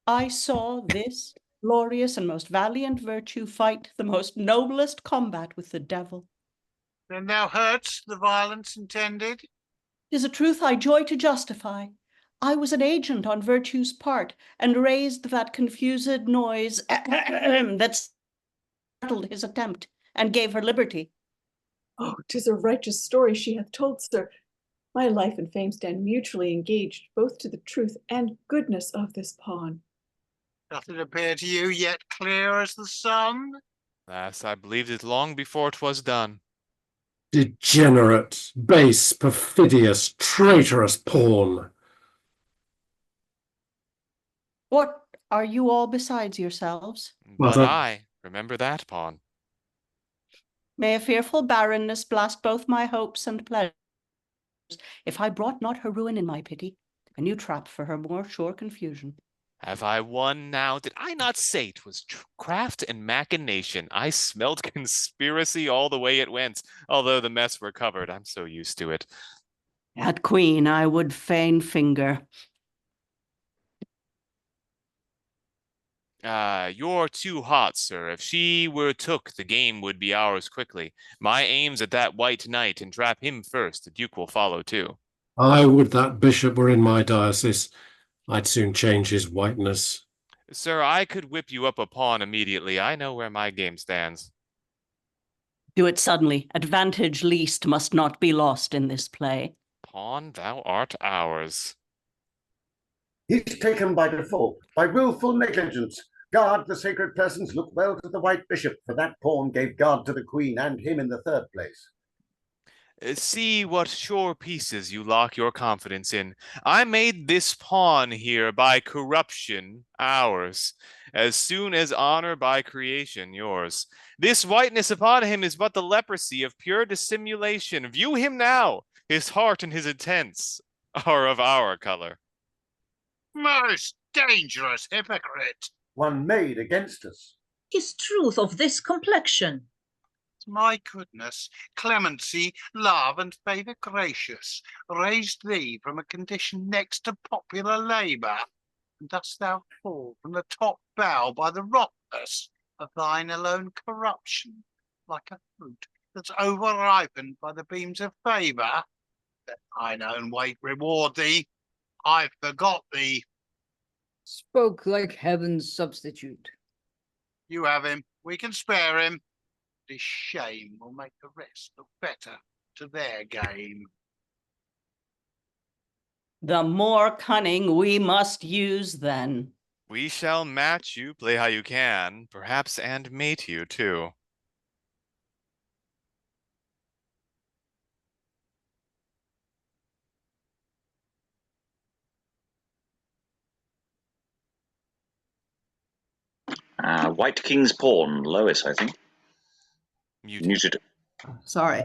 I saw this glorious and most valiant virtue fight the most noblest combat with the devil. Then thou heardst the violence intended? 'Tis a truth I joy to justify. I was an agent on virtue's part, and raised that confused noise that startled his attempt, and gave her liberty. Oh, 'tis a righteous story she hath told, sir. My life and fame stand mutually engaged, both to the truth and goodness of this pawn. Doth it appear to you yet clear as the sun? Alas, I believed it long before 'twas done. Degenerate, base, perfidious, traitorous pawn. What are you all besides yourselves? But Mother. I, remember that pawn. May a fearful barrenness blast both my hopes and pleasures, if I brought not her ruin in my pity, a new trap for her more sure confusion. Have I won now? Did I not say 'twas craft and machination? I smelled conspiracy all the way it went, although the mess were covered. I'm so used to it. At Queen I would fain finger. You're too hot, sir. If she were took, the game would be ours quickly. My aim's at that white knight, and trap him first. The Duke will follow too. I would that bishop were in my diocese. I'd soon change his whiteness. Sir, I could whip you up a pawn immediately. I know where my game stands. Do it suddenly. Advantage least must not be lost in this play. Pawn, thou art ours. He's taken by default, by willful negligence. Guard the sacred persons, look well to the white bishop, for that pawn gave guard to the queen and him in the third place. See what sure pieces you lock your confidence in. I made this pawn here by corruption ours, as soon as honor by creation yours. This whiteness upon him is but the leprosy of pure dissimulation. View him now. His heart and his intents are of our color. Most dangerous hypocrite. One made against us. Is truth of this complexion? My goodness, clemency, love, and favour gracious raised thee from a condition next to popular labour, and dost thou fall from the top bough by the rottenness of thine alone corruption, like a fruit that's over-ripened by the beams of favour? Let thine own weight reward thee. I forgot thee. Spoke like heaven's substitute. You have him. We can spare him. This shame will make the rest look better to their game. The more cunning we must use then. We shall match you, play how you can, perhaps, and mate you too. White King's Pawn, Lois, I think. Muted. Sorry,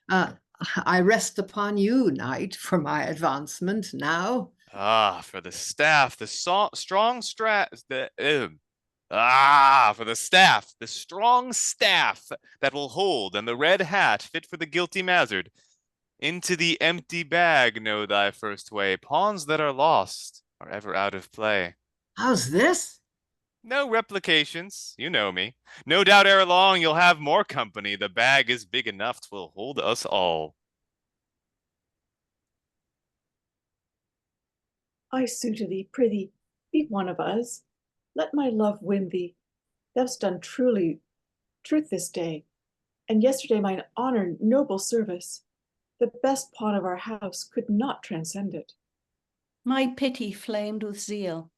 I rest upon you, knight, for my advancement now. For the staff, the strong staff, for the staff, the strong staff that will hold, and the red hat fit for the guilty mazard. Into the empty bag know thy first way. Pawns that are lost are ever out of play. How's this? No replications, you know me. No doubt ere long you'll have more company. The bag is big enough 'twill hold us all. I sue to thee, prithee, be one of us. Let my love win thee. Thou'st done truth this day, and yesterday mine honor noble service. The best pawn of our house could not transcend it. My pity flamed with zeal,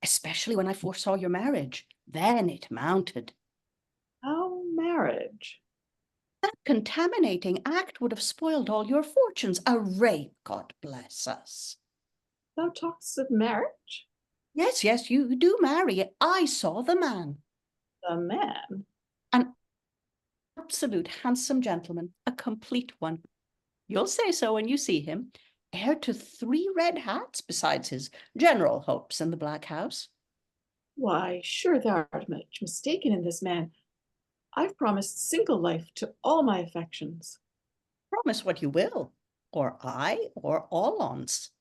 especially when I foresaw your marriage. Then it mounted. How marriage? That contaminating act would have spoiled all your fortunes. A rape, God bless us. Thou talkst of marriage? Yes, you do marry. I saw the man. The man? An absolute handsome gentleman, a complete one. You'll say so when you see him. Heir to 3 red hats, besides his general hopes in the Black House. Why, sure thou art much mistaken in this man. I've promised single life to all my affections. Promise what you will, or I, or all on's.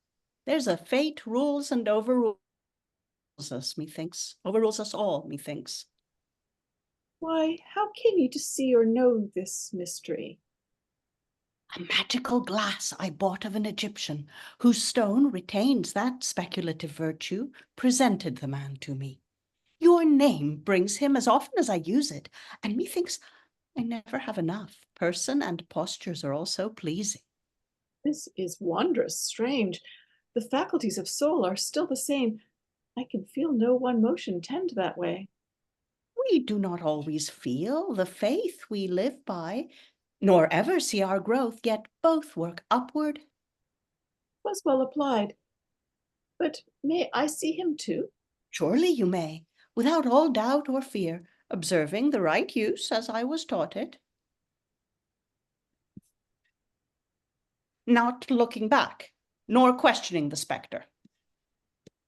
There's a fate rules and overrules us, methinks. Overrules us all, methinks. Why, how came you to see or know this mystery? A magical glass I bought of an Egyptian, whose stone retains that speculative virtue, presented the man to me. Your name brings him as often as I use it, and methinks I never have enough. Person and postures are all so pleasing. This is wondrous strange. The faculties of soul are still the same. I can feel no one motion tend that way. We do not always feel the faith we live by, nor ever see our growth, yet both work upward. 'Twas well applied. But may I see him too? Surely you may, without all doubt or fear, observing the right use as I was taught it. Not looking back, nor questioning the spectre.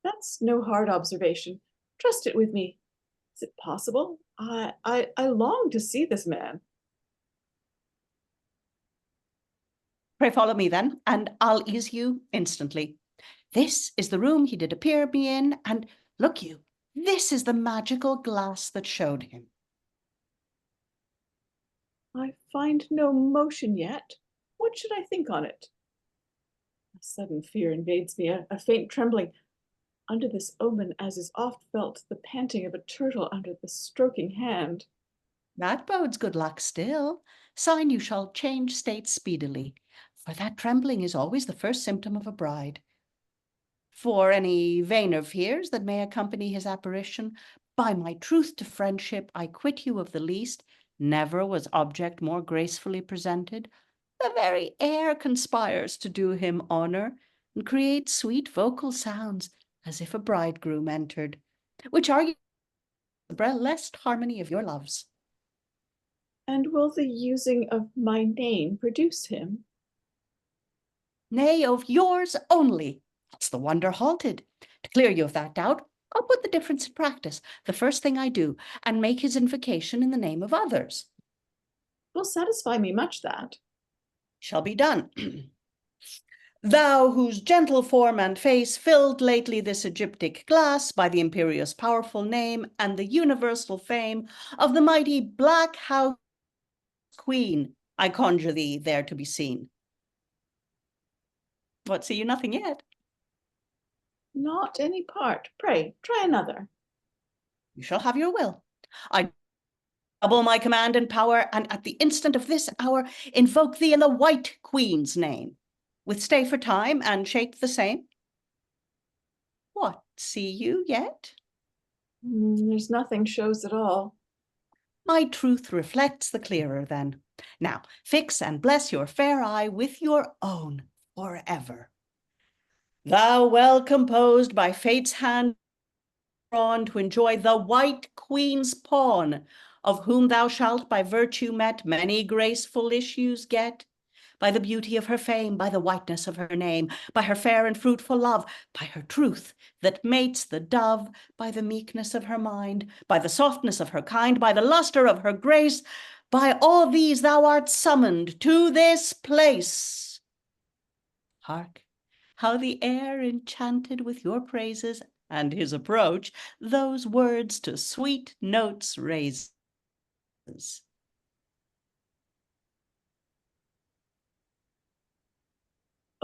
That's no hard observation. Trust it with me. Is it possible? I long to see this man. Pray follow me then, and I'll ease you instantly. This is the room he did appear me in, and look you, this is the magical glass that showed him. I find no motion yet. What should I think on it? A sudden fear invades me, a faint trembling. Under this omen, as is oft felt, the panting of a turtle under the stroking hand. That bodes good luck still. Sign you shall change state speedily, for that trembling is always the first symptom of a bride. For any vainer fears that may accompany his apparition, by my truth to friendship I quit you of the least. Never was object more gracefully presented. The very air conspires to do him honor, and create sweet vocal sounds, as if a bridegroom entered, which argue the burlesque harmony of your loves. And will the using of my name produce him? Nay, of yours only. That's the wonder halted. To clear you of that doubt, I'll put the difference in practice, the first thing I do, and make his invocation in the name of others. Will satisfy me much, that. Shall be done. Thou whose gentle form and face filled lately this Egyptic glass by the imperious powerful name and the universal fame of the mighty Black House Queen, I conjure thee there to be seen. What, see you nothing yet? Not any part. Pray, try another. You shall have your will. I double my command and power, and at the instant of this hour invoke thee in the White Queen's name. With stay for time and shape the same. What, see you yet? There's nothing shows at all. My truth reflects the clearer then. Now fix and bless your fair eye with your own forever. Thou well composed by fate's hand drawn to enjoy the White Queen's pawn, of whom thou shalt by virtue met many graceful issues get, by the beauty of her fame, by the whiteness of her name, by her fair and fruitful love, by her truth that mates the dove, by the meekness of her mind, by the softness of her kind, by the lustre of her grace, by all these thou art summoned to this place. Hark, how the air enchanted with your praises and his approach, those words to sweet notes raises.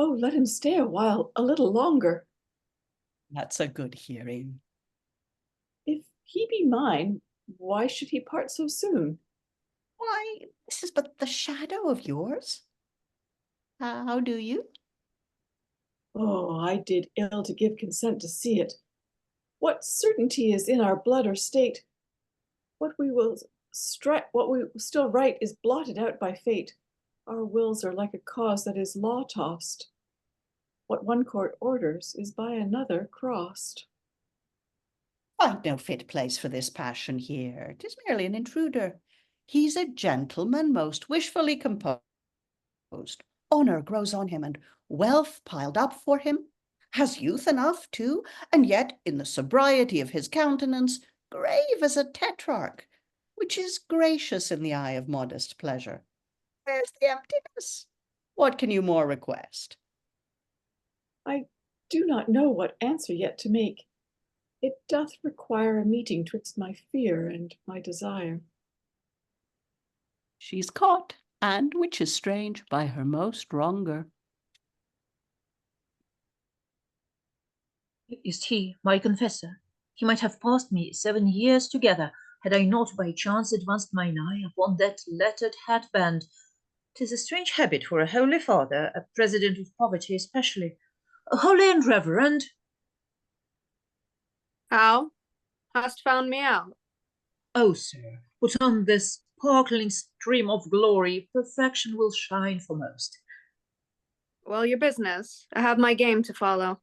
Oh, let him stay a while, a little longer. That's a good hearing. If he be mine, why should he part so soon? Why, this is but the shadow of yours. How do you? Oh, I did ill to give consent to see it. What certainty is in our blood or state? What we still write is blotted out by fate. Our wills are like a cause that is law-tossed. What one court orders is by another crossed. Find no fit place for this passion here. 'Tis merely an intruder. He's a gentleman most wishfully composed. Honor grows on him, and wealth piled up for him. Has youth enough, too, and yet in the sobriety of his countenance, grave as a tetrarch, which is gracious in the eye of modest pleasure. Where's the emptiness? What can you more request? I do not know what answer yet to make. It doth require a meeting twixt my fear and my desire. She's caught, and, which is strange, by her most wronger. Is he my confessor? He might have passed me 7 years together, had I not by chance advanced mine eye upon that lettered hatband. 'Tis a strange habit for a holy father, a president of poverty especially. Holy and reverend. How? Hast found me out? Oh, sir, put on this sparkling stream of glory, perfection will shine foremost. Well, your business. I have my game to follow.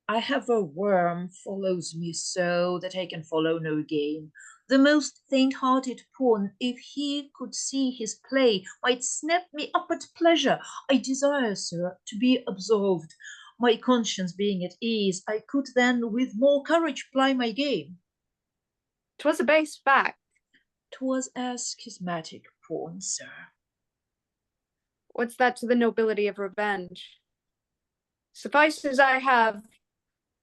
I have a worm follows me so that I can follow no game. The most faint-hearted pawn, if he could see his play, might snap me up at pleasure. I desire, sir, to be absolved. My conscience being at ease, I could then with more courage ply my game. 'Twas a base fact. 'Twas a schismatic pawn, sir. What's that to the nobility of revenge? Suffice as I have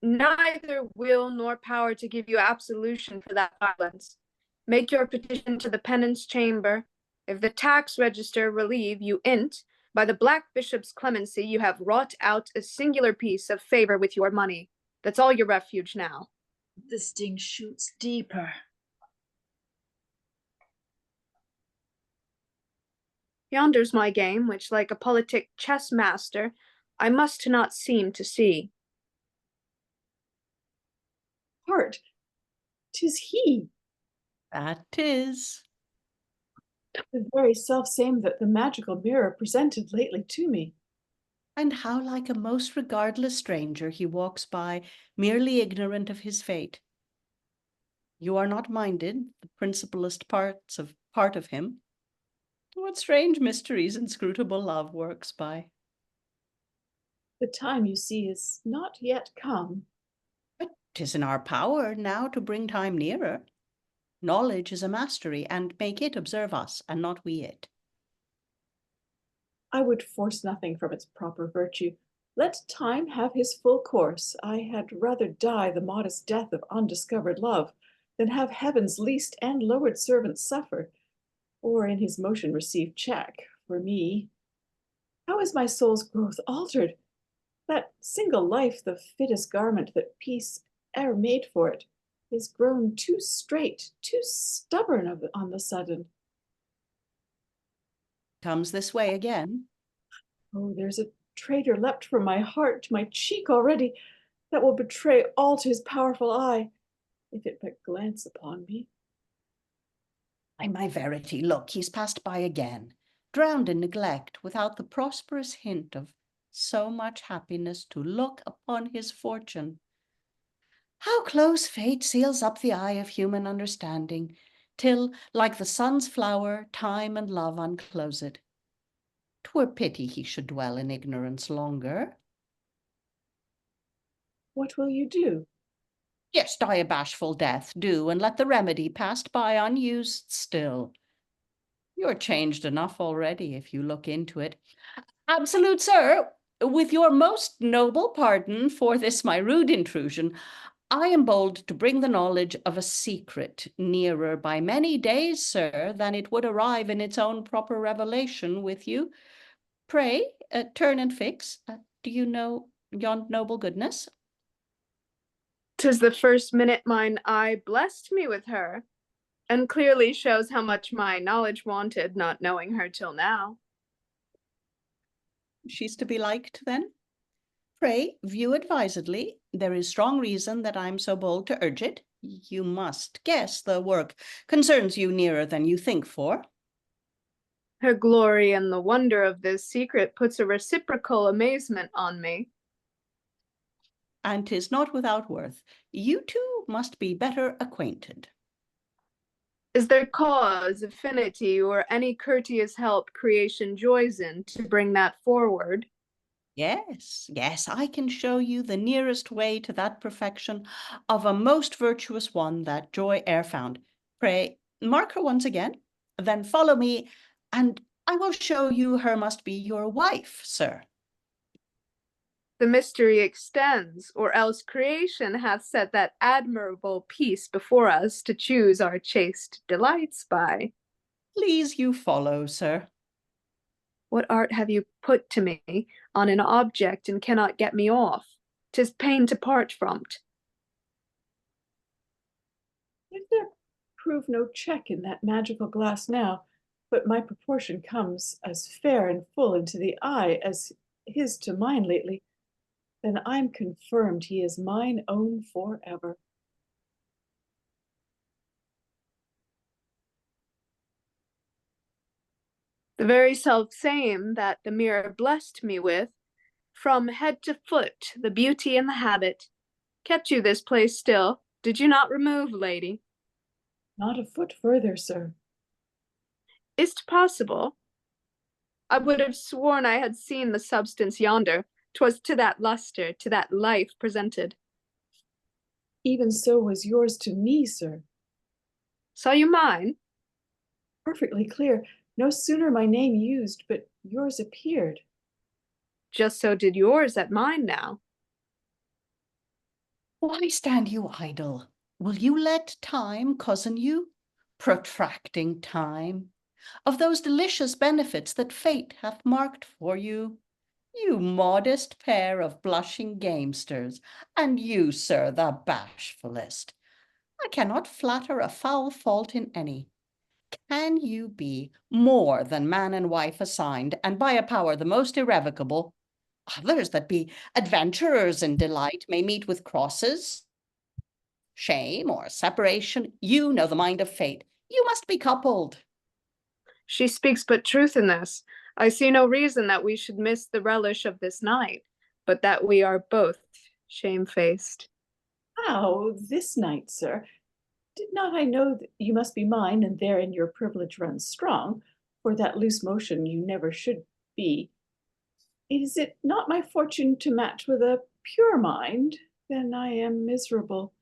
neither will nor power to give you absolution for that violence. Make your petition to the penance chamber. If the tax register relieve you in't, by the Black Bishop's clemency you have wrought out a singular piece of favour with your money. That's all your refuge now. The sting shoots deeper. Yonder's my game, which like a politic chess master, I must not seem to see. Heart, 'tis he. That 'tis. The very self-same that the magical mirror presented lately to me. And how like a most regardless stranger he walks by, merely ignorant of his fate. You are not minded, the principalest part of him. What strange mysteries inscrutable love works by. The time, you see, is not yet come. But 'tis in our power now to bring time nearer. Knowledge is a mastery, and make it observe us, and not we it. I would force nothing from its proper virtue. Let time have his full course. I had rather die the modest death of undiscovered love than have heaven's least and lowered servant suffer, or in his motion receive check for me. How is my soul's growth altered? That single life, the fittest garment that peace e'er made for it, is grown too straight, too stubborn on the sudden. Comes this way again. Oh, there's a traitor leapt from my heart to my cheek already, that will betray all to his powerful eye, if it but glance upon me. By my verity, look, he's passed by again, drowned in neglect, without the prosperous hint of so much happiness to look upon his fortune. How close fate seals up the eye of human understanding, till, like the sun's flower, time and love unclose it. 'Twere pity he should dwell in ignorance longer. What will you do? Yes, die a bashful death, do, and let the remedy passed by unused still. You're changed enough already, if you look into it. Absolute sir, with your most noble pardon for this my rude intrusion, I am bold to bring the knowledge of a secret nearer by many days, sir, than it would arrive in its own proper revelation with you. Pray, turn and fix. Do you know yon noble goodness? 'Tis the first minute mine eye blessed me with her, and clearly shows how much my knowledge wanted, not knowing her till now. She's to be liked, then? Pray, view advisedly. There is strong reason that I'm so bold to urge it. You must guess the work concerns you nearer than you think for. Her glory and the wonder of this secret puts a reciprocal amazement on me. And 'tis not without worth. You two must be better acquainted. Is there cause, affinity, or any courteous help creation joys in to bring that forward? Yes, yes, I can show you the nearest way to that perfection of a most virtuous one that joy e'er found. Pray, mark her once again, then follow me, and I will show you her must be your wife, sir. The mystery extends, or else creation hath set that admirable piece before us to choose our chaste delights by. Please you follow, sir. What art have you put to me on an object and cannot get me off? 'Tis pain to part from't. If there prove no check in that magical glass now, but my proportion comes as fair and full into the eye as his to mine lately, then I'm confirmed he is mine own forever. The very self-same that the mirror blessed me with, from head to foot, the beauty and the habit, kept you this place still, did you not remove, lady? Not a foot further, sir. Is't possible? I would have sworn I had seen the substance yonder, 'Twas to that lustre, to that life presented. Even so was yours to me, sir. Saw you mine? Perfectly clear. No sooner my name used, but yours appeared. Just so did yours at mine now. Why stand you idle? Will you let time cozen you? Protracting time of those delicious benefits that fate hath marked for you. You modest pair of blushing gamesters, and you, sir, the bashfulest. I cannot flatter a foul fault in any. Can you be more than man and wife assigned, and by a power the most irrevocable? Others that be adventurers in delight may meet with crosses, shame, or separation. You know the mind of fate. You must be coupled. She speaks but truth in this. I see no reason that we should miss the relish of this night, but that we are both shamefaced. How, this night, sir? Did not I know that you must be mine, and therein your privilege runs strong, for that loose motion you never should be. Is it not my fortune to match with a pure mind? Then I am miserable.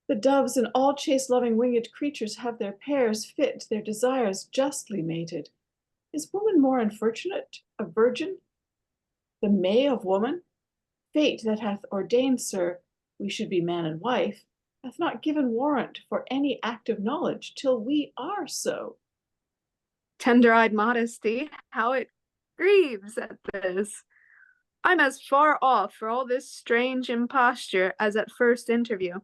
The doves and all chaste-loving winged creatures have their pairs fit, their desires justly mated. Is woman more unfortunate, a virgin? The May of woman? Fate that hath ordained, sir, we should be man and wife, hath not given warrant for any act of knowledge till we are so. Tender-eyed modesty, how it grieves at this. I'm as far off for all this strange imposture as at first interview.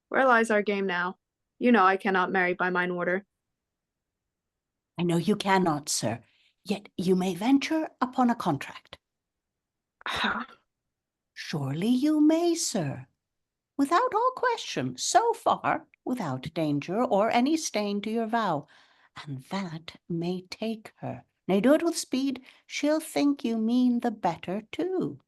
Where lies our game now? You know I cannot marry by mine order. I know you cannot, sir, yet you may venture upon a contract. Surely you may, sir, without all question, so far, without danger or any stain to your vow, and that may take her. Nay, do it with speed, she'll think you mean the better too.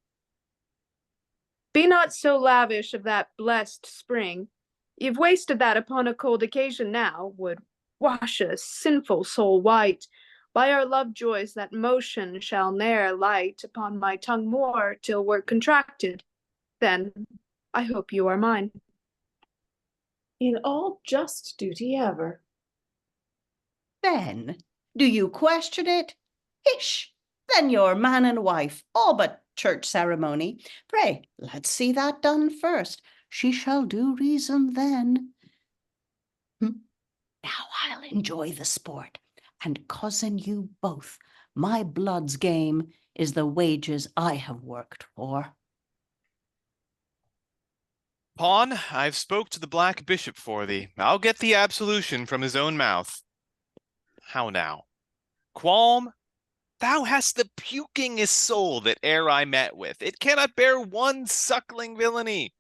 Be not so lavish of that blessed spring. You've wasted that upon a cold occasion now, would wash a sinful soul white. By our love joys that motion shall ne'er light upon my tongue more till we're contracted. Then I hope you are mine. In all just duty ever. Then, do you question it? Hish! Then you're man and wife, all but church ceremony. Pray, let's see that done first. She shall do reason then. Now I'll enjoy the sport, and cozen you both. My blood's game is the wages I have worked for. Pawn, I've spoke to the Black Bishop for thee. I'll get the absolution from his own mouth. How now? Qualm, thou hast the pukingest soul that e'er I met with. It cannot bear one suckling villainy.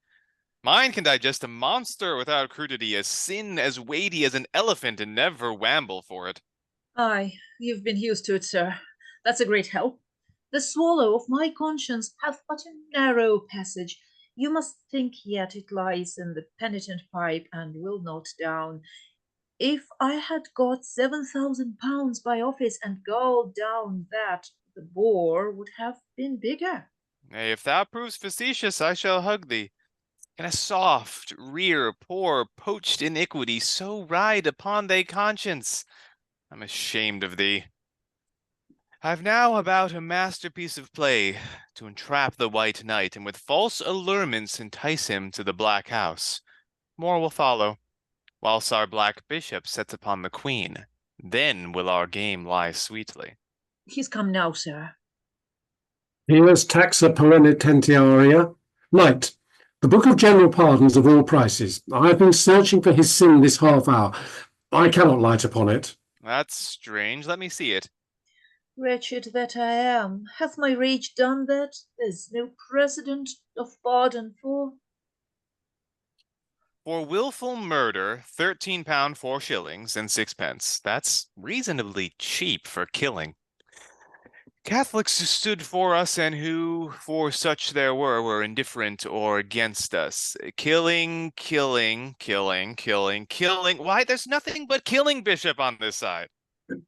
Mine can digest a monster without crudity, a sin as weighty as an elephant, and never wamble for it. Aye, you've been used to it, sir. That's a great help. The swallow of my conscience hath but a narrow passage. You must think yet it lies in the penitent pipe, and will not down. If I had got 7,000 pounds by office and galled down that, the bore would have been bigger. Nay, if thou proves facetious, I shall hug thee. Can a soft, rear, poor, poached iniquity so ride upon thy conscience? I'm ashamed of thee. I've now about a masterpiece of play to entrap the White Knight, and with false allurements entice him to the Black House. More will follow, whilst our Black Bishop sets upon the Queen. Then will our game lie sweetly. He's come now, sir. Here's taxa penitentiaria. Knight, the Book of General Pardons of all prices. I have been searching for his sin this half hour. I cannot light upon it. That's strange. Let me see it. Wretched that I am, hath my rage done that? There's no precedent of pardon for. For willful murder, £13 4 shillings and 6 pence. That's reasonably cheap for killing. Catholics stood for us, and who, for such there were indifferent or against us. Killing. Why, there's nothing but killing, Bishop, on this side.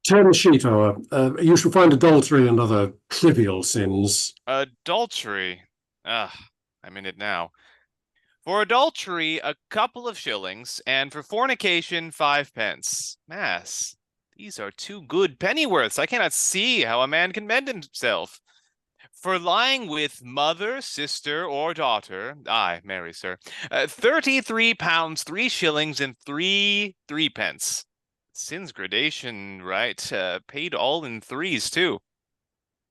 Turn the sheet over. You shall find adultery and other trivial sins. Adultery. I'm in it now. For adultery, a couple of shillings, and for fornication, 5 pence. Mass, these are 2 good pennyworths. I cannot see how a man can mend himself. For lying with mother, sister, or daughter, I marry, sir, 33 pounds, 3 shillings, and 3 pence. Sin's gradation, right? Paid all in threes, too.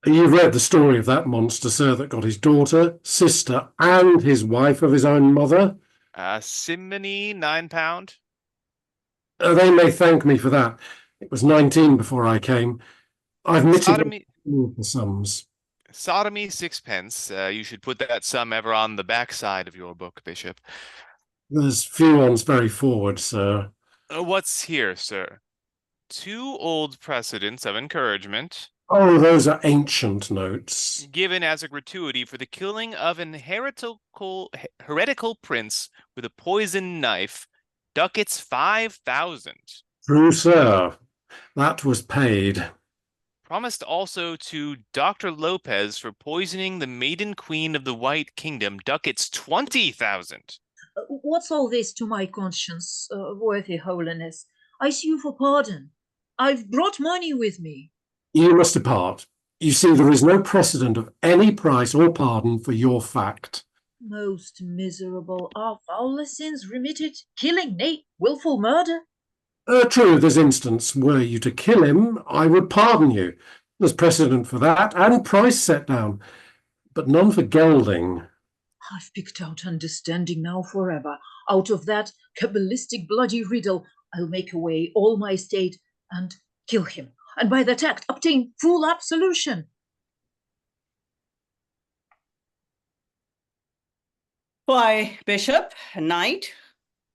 You've read the story of that monster, sir, that got his daughter, sister, and his wife of his own mother. Simony, 9 pound. They may thank me for that. It was 19 before I came. I've mitigated the sums. Sodomy, 6 pence. You should put that sum ever on the backside of your book, Bishop. There's few ones very forward, sir. What's here, sir? 2 old precedents of encouragement. Oh, those are ancient notes. Given as a gratuity for the killing of an heretical prince with a poisoned knife, ducats 5,000. True, sir. That was paid. Promised also to Dr. Lopez for poisoning the maiden queen of the White Kingdom, ducats 20,000. What's all this to my conscience, worthy holiness? I sue you for pardon. I've brought money with me. You must depart. You see, there is no precedent of any price or pardon for your fact. Most miserable, are foul sins remitted? Killing, nay, wilful murder? True, this instance, were you to kill him, I would pardon you. There's precedent for that, and price set down, but none for gelding. I've picked out understanding now forever. Out of that cabalistic bloody riddle, I'll make away all my estate and kill him, and by that act obtain full absolution. Why, Bishop, Knight,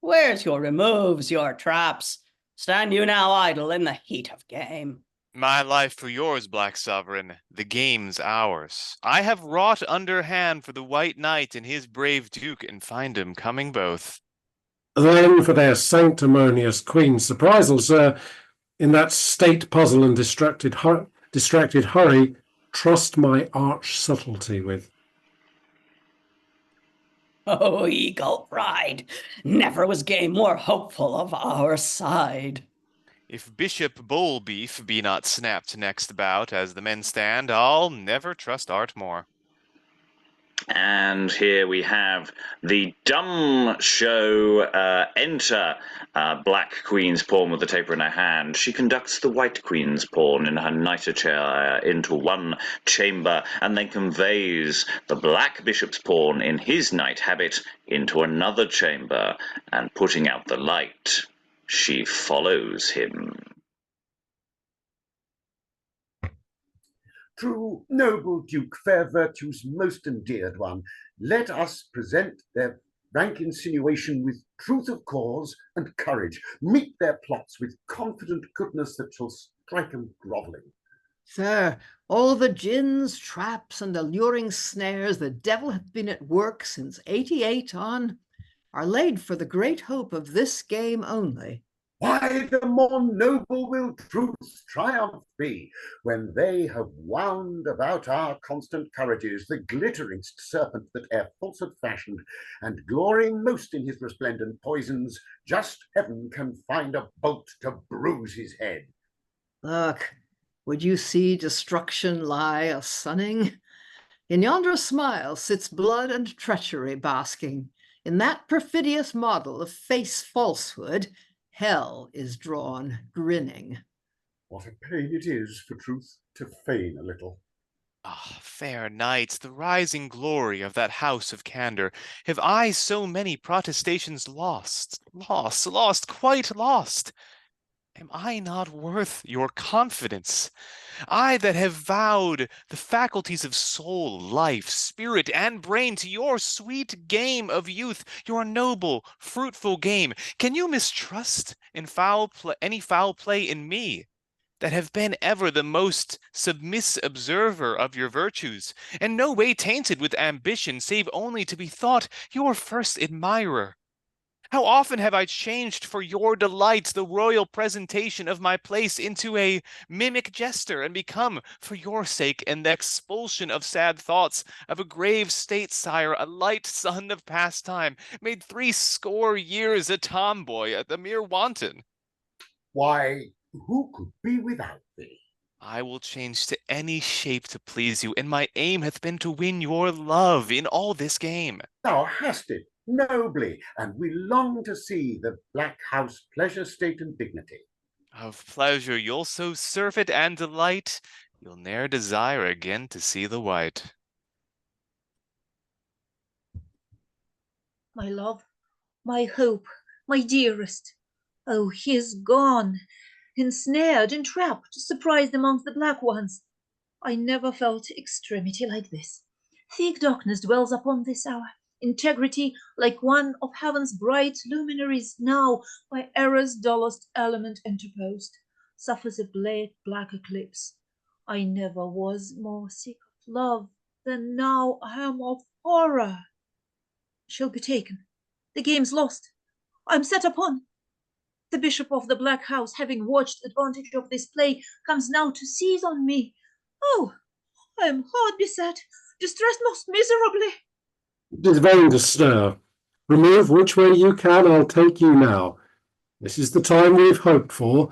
where's your removes, your traps? Stand you now idle in the heat of game? My life for yours, Black Sovereign, the game's ours. I have wrought underhand for the White Knight and his brave duke, and find 'em coming both. Then for their sanctimonious queen's surprisal, sir, in that state puzzle and distracted hurry, trust my arch subtlety with. Oh, eagle pride, never was game more hopeful of our side. If Bishop Bullbeef be not snapped next bout as the men stand, I'll never trust art more. And here we have the dumb show enter Black Queen's pawn with the taper in her hand. She conducts the White Queen's pawn in her knighter chair into one chamber, and then conveys the Black Bishop's pawn in his knight habit into another chamber, and putting out the light, she follows him. True, noble Duke, fair virtue's most endeared one, let us present their rank insinuation with truth of cause and courage, meet their plots with confident goodness that shall strike 'em grovelling. Sir, all the gins, traps, and alluring snares the devil hath been at work since 88 on are laid for the great hope of this game only. Why, the more noble will truth's triumph be, when they have wound about our constant courages the glitteringst serpent that e'er falsehood fashioned, and glorying most in his resplendent poisons, just heaven can find a bolt to bruise his head. Look, would you see destruction lie a sunning? In yonder smile sits blood and treachery basking. In that perfidious model of face falsehood, hell is drawn grinning. What a pain it is for truth to feign a little. Ah, fair knights, the rising glory of that house of candor, have I so many protestations lost, quite lost? Am I not worth your confidence? I that have vowed the faculties of soul, life, spirit, and brain to your sweet game of youth, your noble, fruitful game, can you mistrust in any foul play in me, that have been ever the most submiss observer of your virtues, and no way tainted with ambition, save only to be thought your first admirer? How often have I changed for your delight the royal presentation of my place into a mimic jester, and become, for your sake and the expulsion of sad thoughts of a grave state, sire, a light son of pastime, made 60 years a tomboy, a mere wanton. Why, who could be without thee? I will change to any shape to please you, and my aim hath been to win your love in all this game. Thou hast it nobly, and we long to see the Black House pleasure, state, and dignity. Of pleasure you'll so surfeit and delight, you'll ne'er desire again to see the white. My love, my hope, my dearest. Oh, he is gone, ensnared, entrapped, surprised amongst the black ones. I never felt extremity like this. Thick darkness dwells upon this hour. Integrity, like one of heaven's bright luminaries, now, by error's dullest element interposed, suffers a black eclipse. I never was more sick of love than now I am of horror. Shall be taken. The game's lost. I'm set upon. The bishop of the Black House, having watched advantage of this play, comes now to seize on me. Oh, I am hard beset, distressed most miserably. It is vain to stir. Remove which way you can, I'll take you now. This is the time we've hoped for.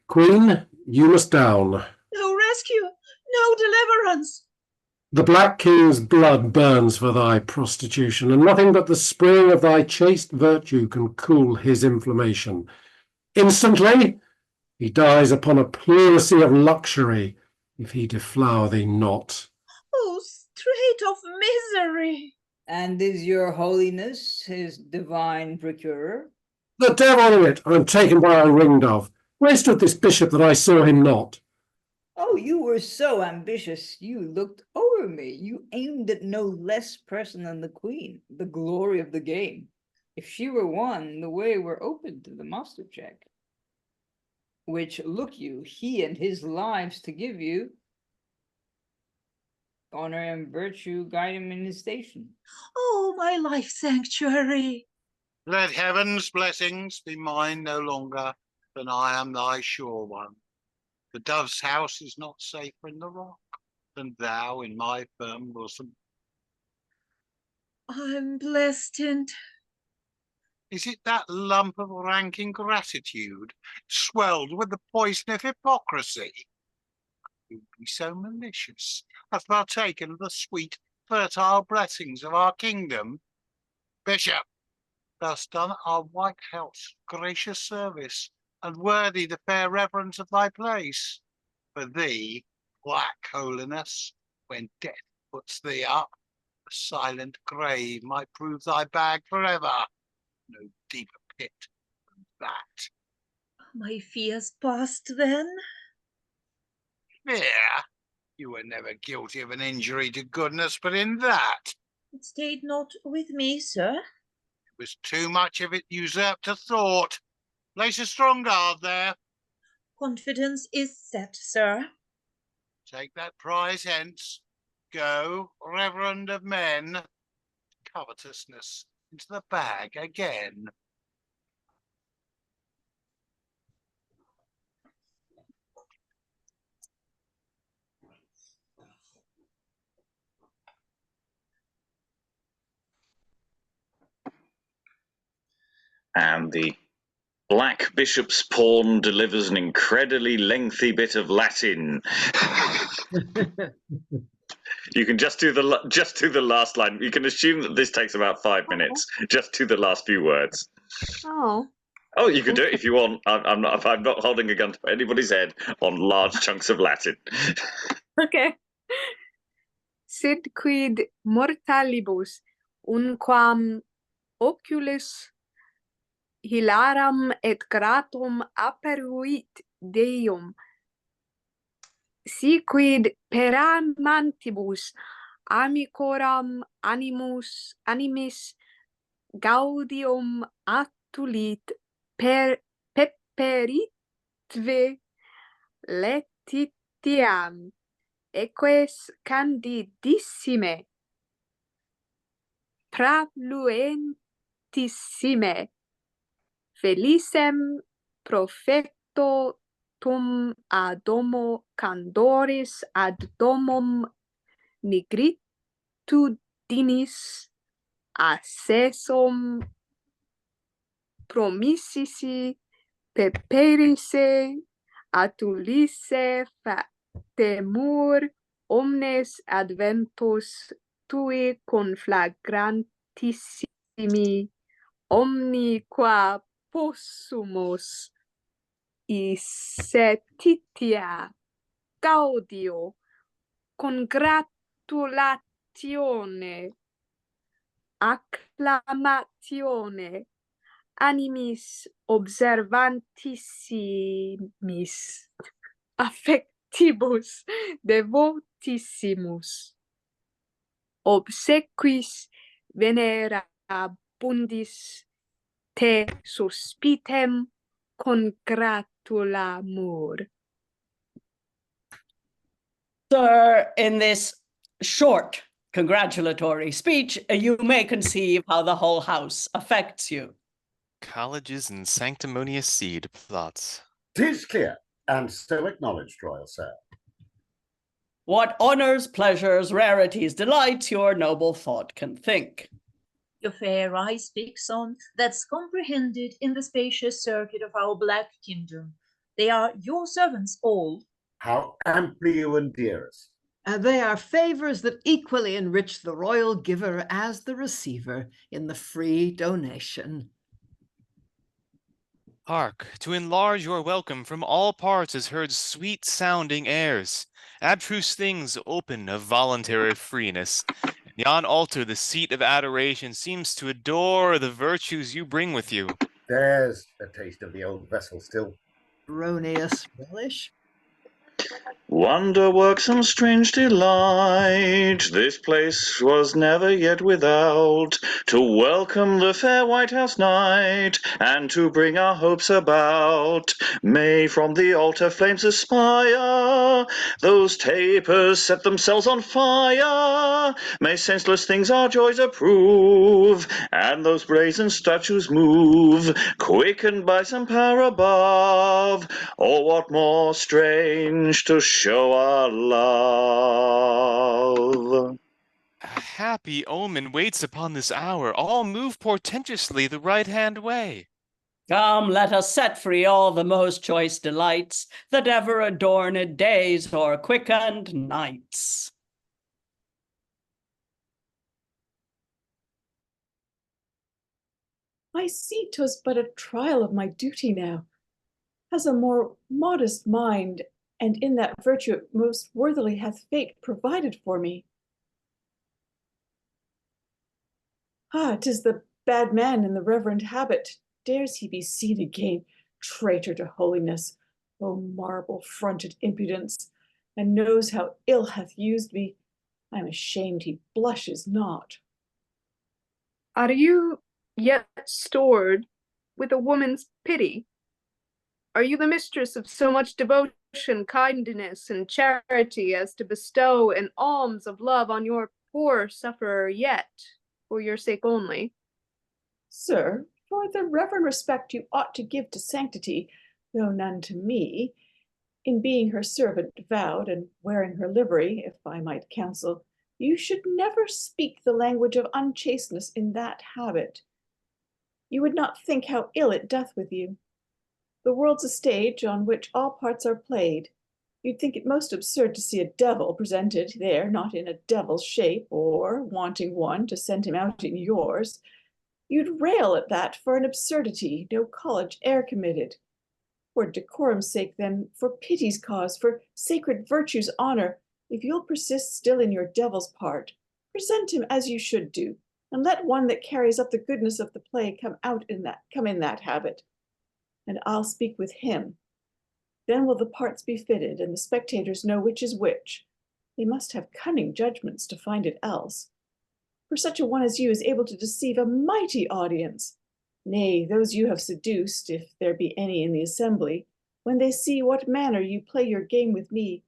Queen, you must down. No rescue, no deliverance. The Black King's blood burns for thy prostitution, and nothing but the spring of thy chaste virtue can cool his inflammation. Instantly he dies upon a pleurisy of luxury, if he deflower thee not. Oh, strait of misery! And is your holiness his divine procurer? The devil in it! I'm taken by a ring-dove. Where stood this bishop that I saw him not? Oh, you were so ambitious, you looked over me. You aimed at no less person than the queen, the glory of the game. If she were won, the way were open to the master check, which, look you, he and his lives to give you. Honor and virtue guide him in his station. Oh, my life sanctuary! Let heaven's blessings be mine no longer, than I am thy sure one. The dove's house is not safer in the rock than thou in my firm bosom. I'm blessed and... Is it that lump of rank ingratitude, swelled with the poison of hypocrisy? You be so malicious, hath partaken of the sweet, fertile blessings of our kingdom? Bishop, thou hast done our white house gracious service, and worthy the fair reverence of thy place. For thee, black holiness, when death puts thee up, the silent grave might prove thy bag forever. No deeper pit than that. My fears past then? Fear? You were never guilty of an injury to goodness, but in that. It stayed not with me, sir. It was too much of it usurped a thought. Place a strong guard there. Confidence is set, sir. Take that prize hence. Go, reverend of men. Covetousness into the bag again. And the Black Bishop's pawn delivers an incredibly lengthy bit of Latin. You can just do the last line. You can assume that this takes about 5 minutes. Just do the last few words. Oh. Oh, you can do it if you want. I'm not holding a gun to anybody's head on large chunks of Latin. Okay. Sid quid mortalibus unquam oculis hilaram et gratum aperuit Deum, si quid peramantibus amicoram animis gaudium attulit peperitve letitiam eques candidissime praluentissime felicem profecto tum ad domo candoris ad domum nigritudinis accessum promissisi peperise atulisse temur omnes adventus tui conflagrantissimi omni qua possumus setitia gaudio congratulatione acclamatione animis observantissimis affectibus devotissimus obsequis venerabundis te suspitem congratulamur. Sir, in this short congratulatory speech, you may conceive how the whole house affects you. Colleges and sanctimonious seed plots. 'Tis clear, and so acknowledged, royal sir. What honors, pleasures, rarities, delights your noble thought can think. Your fair eyes fix on that's comprehended in the spacious circuit of our black kingdom. They are your servants all. How amply you endear us. They are favors that equally enrich the royal giver as the receiver in the free donation. Hark, to enlarge your welcome from all parts is heard sweet-sounding airs. Abstruse things open of voluntary freeness. Yon altar, the seat of adoration, seems to adore the virtues you bring with you. There's a taste of the old vessel still. Erroneous relish. Wonder works some strange delight, this place was never yet without, to welcome the fair White House night, and to bring our hopes about. May from the altar flames aspire, those tapers set themselves on fire, may senseless things our joys approve, and those brazen statues move, quickened by some power above, or what more strange to show our love. A happy omen waits upon this hour. All move portentously the right-hand way. Come, let us set free all the most choice delights that ever adorned days or quickened nights. I see 'twas but a trial of my duty now, as a more modest mind, and in that virtue it most worthily hath fate provided for me. Ah, 'tis the bad man in the reverend habit. Dares he be seen again, traitor to holiness, O marble-fronted impudence, and knows how ill hath used me. I am ashamed he blushes not. Are you yet stored with a woman's pity? Are you the mistress of so much devotion, kindness, and charity as to bestow an alms of love on your poor sufferer yet, for your sake only? Sir, for the reverend respect you ought to give to sanctity, though none to me, in being her servant vowed and wearing her livery, if I might counsel, you should never speak the language of unchasteness in that habit. You would not think how ill it doth with you. The world's a stage on which all parts are played. You'd think it most absurd to see a devil presented there, not in a devil's shape, or, wanting one, to send him out in yours. You'd rail at that for an absurdity no college e'er committed. For decorum's sake, then, for pity's cause, for sacred virtue's honor, if you'll persist still in your devil's part, present him as you should do, and let one that carries up the goodness of the play come in that habit, and I'll speak with him. Then will the parts be fitted, and the spectators know which is which. They must have cunning judgments to find it else. For such a one as you is able to deceive a mighty audience. Nay, those you have seduced, if there be any in the assembly, when they see what manner you play your game with me,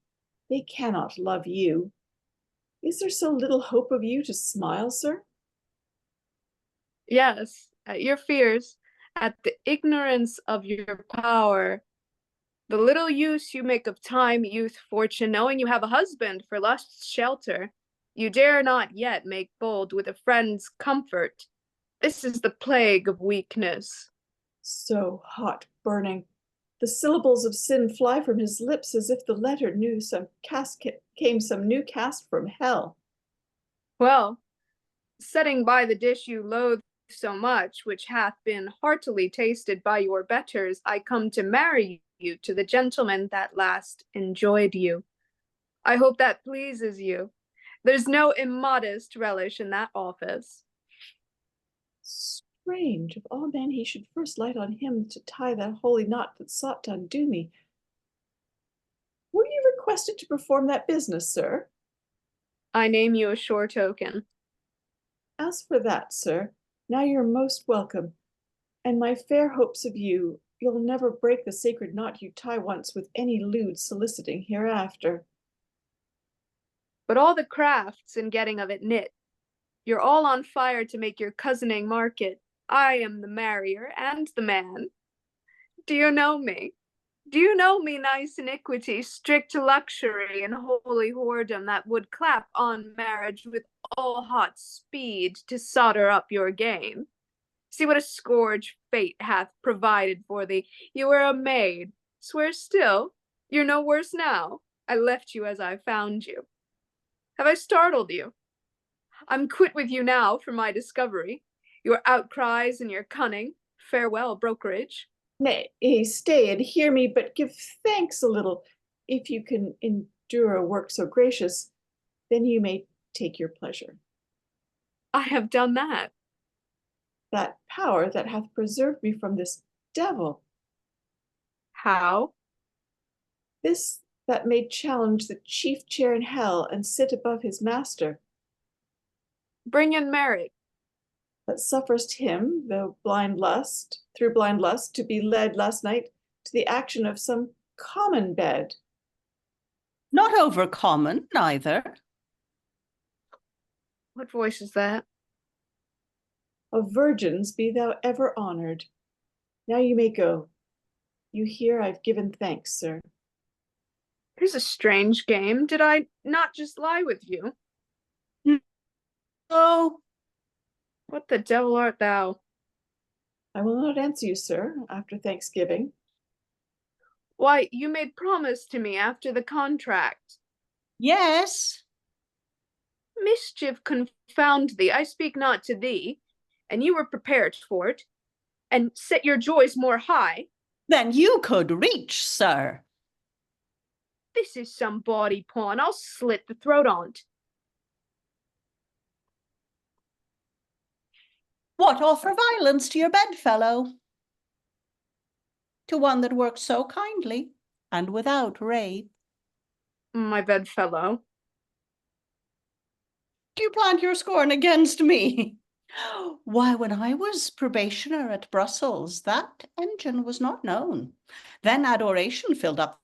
they cannot love you. Is there so little hope of you to smile, sir? Yes, at your fears, at the ignorance of your power, the little use you make of time, youth, fortune, knowing you have a husband for lust's shelter, you dare not yet make bold with a friend's comfort. This is the plague of weakness. So hot, burning. The syllables of sin fly from his lips as if the letter knew some new cast from hell. Well, setting by the dish you loathe so much, which hath been heartily tasted by your betters, I come to marry you to the gentleman that last enjoyed you. I hope that pleases you. There's no immodest relish in that office. Strange, of all men he should first light on him to tie that holy knot that sought to undo me. Were you requested to perform that business, sir? I name you a sure token. As for that, sir, now you're most welcome, and my fair hopes of you, you'll never break the sacred knot you tie once with any lewd soliciting hereafter. But all the crafts in getting of it knit, you're all on fire to make your cousining market. I am the marrier and the man. Do you know me? Do you know me, nice iniquity, strict luxury, and holy whoredom that would clap on marriage with all hot speed to solder up your game? See what a scourge fate hath provided for thee. You were a maid. Swear still, you're no worse now. I left you as I found you. Have I startled you? I'm quit with you now for my discovery. Your outcries and your cunning. Farewell, brokerage. Nay, stay and hear me, but give thanks a little. If you can endure a work so gracious, then you may take your pleasure. I have done that. That power that hath preserved me from this devil. How? This that may challenge the chief chair in hell and sit above his master. Bring in merit. That sufferest him, through blind lust, to be led last night to the action of some common bed. Not over common, neither. What voice is that? Of virgins be thou ever honored. Now you may go. You hear I've given thanks, sir. Here's a strange game. Did I not just lie with you? Oh, what the devil art thou? I will not answer you, sir, after Thanksgiving. Why, you made promise to me after the contract. yes. Mischief confound thee, I speak not to thee, and you were prepared for it, and set your joys more high. Then you could reach, sir. This is some bawdy pawn, I'll slit the throat on't. What offer violence to your bedfellow? To one that works so kindly and without rape. My bedfellow. Do you plant your scorn against me? Why, when I was probationer at Brussels, that engine was not known. Then adoration filled up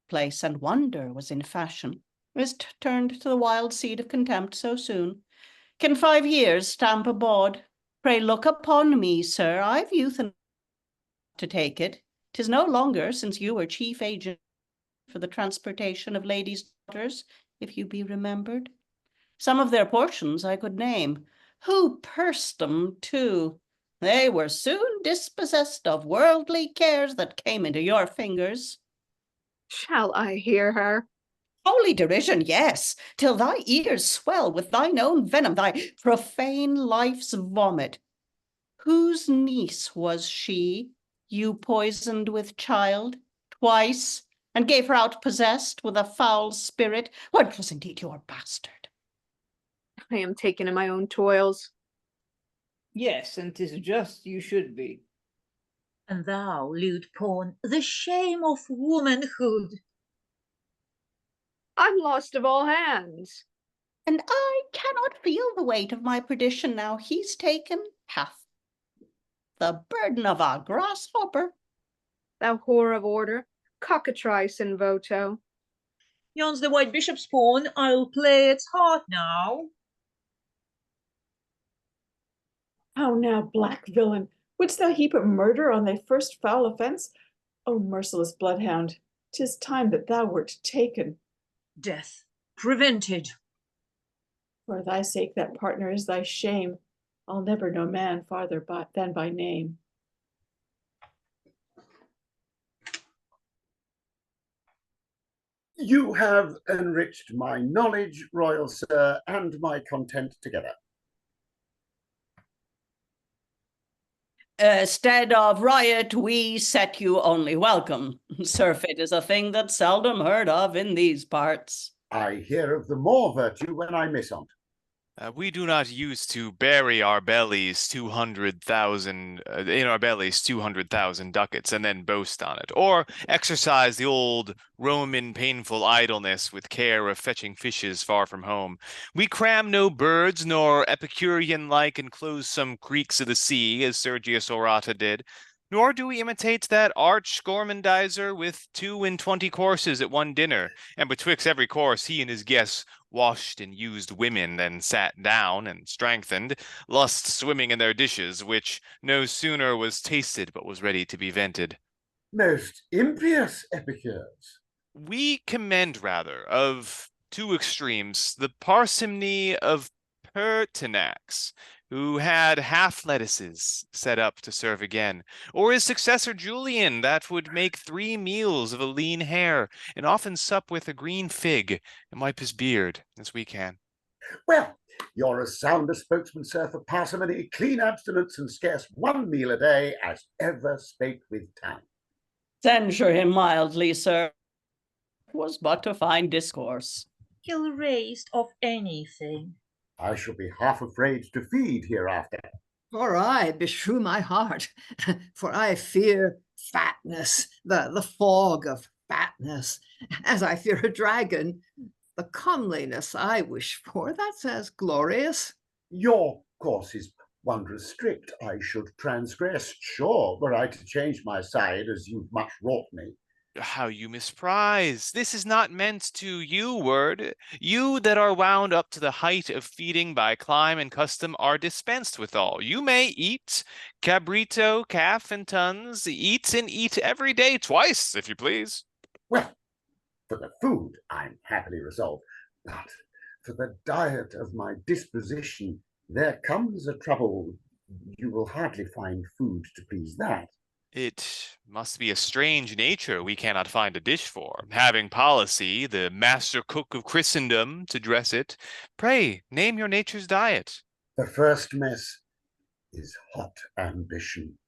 the place, and wonder was in fashion. Is turned to the wild seed of contempt so soon. Can 5 years stamp a bawd? Pray look upon me, sir. I've youth enough to take it. 'Tis no longer since you were chief agent for the transportation of ladies' daughters, if you be remembered. Some of their portions I could name. Who pursed 'em, too? They were soon dispossessed of worldly cares that came into your fingers. Shall I hear her? Holy derision, yes, till thy ears swell with thine own venom, thy profane life's vomit. Whose niece was she, you poisoned with child twice, and gave her out possessed with a foul spirit? What was indeed your bastard? I am taken in my own toils. Yes, and 'tis just you should be. And thou, lewd pawn, the shame of womanhood. I'm lost of all hands. And I cannot feel the weight of my perdition now he's taken half the burden of a grasshopper. Thou whore of order, cockatrice in voto. Yon's the white bishop's pawn. I'll play its heart now. How now, black villain? Wouldst thou heap a murder on thy first foul offence? O merciless bloodhound, 'tis time that thou wert taken. Death prevented. For thy sake that partner is thy shame. I'll never know man farther than by name. You have enriched my knowledge, royal sir, and my content together. Stead of riot, we set you only welcome. Surfeit is a thing that's seldom heard of in these parts. I hear of the more virtue when I miss on't. We do not use to bury our bellies 200,000 in our bellies 200,000 ducats and then boast on it, or exercise the old Roman painful idleness with care of fetching fishes far from home. We cram no birds, nor Epicurean-like enclose some creeks of the sea, as Sergius Orata did. Nor do we imitate that arch gormandizer with 22 courses at one dinner, and betwixt every course he and his guests washed and used women, then sat down and strengthened, lust swimming in their dishes, which no sooner was tasted but was ready to be vented. Most impious epicures. We commend rather of two extremes the parsimony of Pertinax, who had half lettuces set up to serve again, or his successor Julian, that would make 3 meals of a lean hare, and often sup with a green fig, and wipe his beard, as we can. Well, you're as sound a spokesman, sir, for parsimony, clean abstinence, and scarce 1 meal a day as ever spake with tongue. Censure him mildly, sir. It was but to find discourse. Ill raised of anything. I shall be half afraid to feed hereafter. For I beshrew my heart, for I fear fatness, the fog of fatness, as I fear a dragon. The comeliness I wish for, that's as glorious. Your course is wondrous strict. I should transgress, sure, were I to change my side, as you've much wrought me. How you misprise! This is not meant to you, word. You that are wound up to the height of feeding by clime and custom are dispensed withal. You may eat cabrito, calf, and tons, eat and eat every day twice, if you please. Well, for the food I'm happily resolved, but for the diet of my disposition there comes a trouble. You will hardly find food to please that. It must be a strange nature we cannot find a dish for, having policy, the master cook of Christendom, to dress it. Pray, name your nature's diet. The first mess is hot ambition.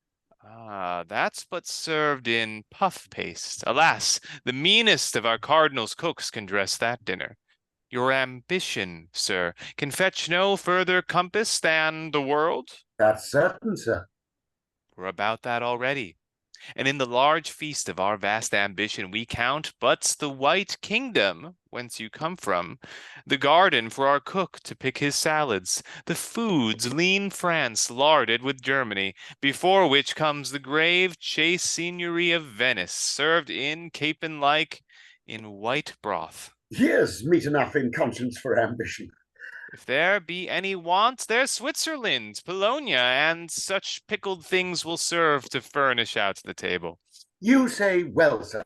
Ah, that's but served in puff paste. Alas, the meanest of our cardinal's cooks can dress that dinner. Your ambition, sir, can fetch no further compass than the world? That's certain, sir. We're about that already. And in the large feast of our vast ambition we count but the white kingdom, whence you come from, the garden for our cook to pick his salads, the foods lean France larded with Germany, before which comes the grave chaste seigneury of Venice, served in capon-like in white broth. Here's meat enough in conscience for ambition. If there be any want, there's Switzerland, Polonia, and such pickled things will serve to furnish out the table. You say well, sir.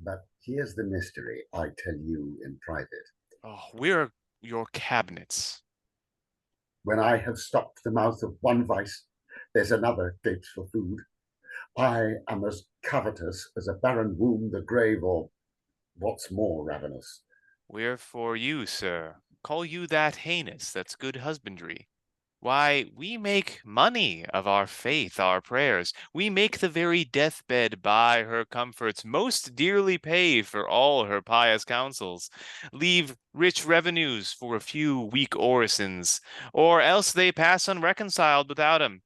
But here's the mystery I tell you in private. Oh, we're your cabinets. When I have stopped the mouth of one vice, there's another gapes for food. I am as covetous as a barren womb, the grave, or what's more ravenous. We're for you, sir. Call you that heinous, that's good husbandry. Why, we make money of our faith, our prayers. We make the very deathbed buy her comforts, most dearly pay for all her pious counsels, leave rich revenues for a few weak orisons, or else they pass unreconciled without 'em.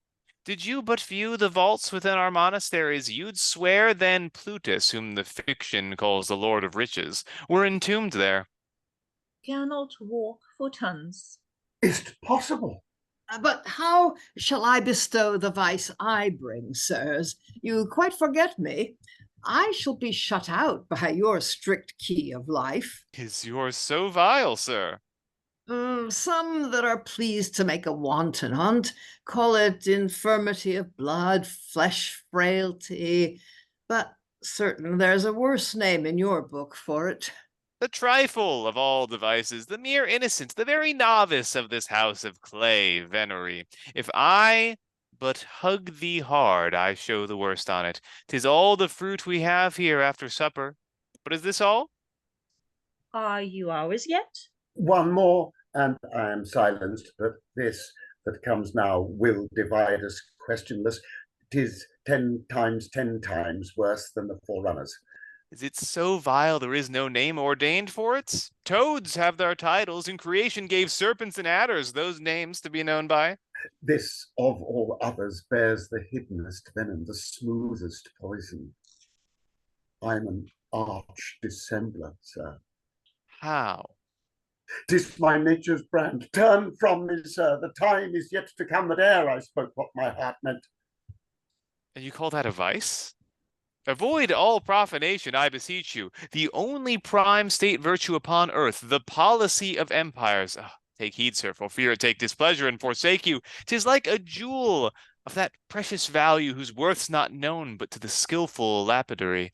Did you but view the vaults within our monasteries, you'd swear then Plutus, whom the fiction calls the Lord of Riches, were entombed there. Cannot walk for tons. Is't possible? But how shall I bestow the vice I bring, sirs? You quite forget me. I shall be shut out by your strict key of life. Is yours so vile, sir? Some that are pleased to make a wanton on't call it infirmity of blood, flesh frailty, but certain there's a worse name in your book for it. The trifle of all devices, the mere innocent, the very novice of this house of clay venery. If I but hug thee hard, I show the worst on it. 'Tis all the fruit we have here after supper. But is this all? Are you ours yet? One more, and I am silenced, but this that comes now will divide us questionless. 'Tis 10 times 10 times worse than the forerunners. Is it so vile there is no name ordained for it? Toads have their titles, and creation gave serpents and adders those names to be known by. This of all others bears the hiddenest venom, the smoothest poison. I'm an arch dissembler, sir. How? 'Tis my nature's brand. Turn from me, sir. The time is yet to come that ere I spoke what my heart meant. And you call that a vice? Avoid all profanation, I beseech you. The only prime state virtue upon earth, the policy of empires. Take heed, sir, for fear it take displeasure and forsake you. 'Tis like a jewel of that precious value whose worth's not known but to the skillful lapidary.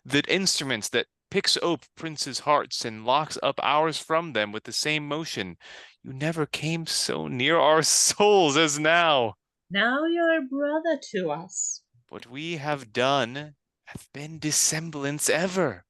The instruments that picks ope princes' hearts and locks up ours from them with the same motion. You never came so near our souls as now. Now you're a brother to us. What we have done hath been dissemblance ever.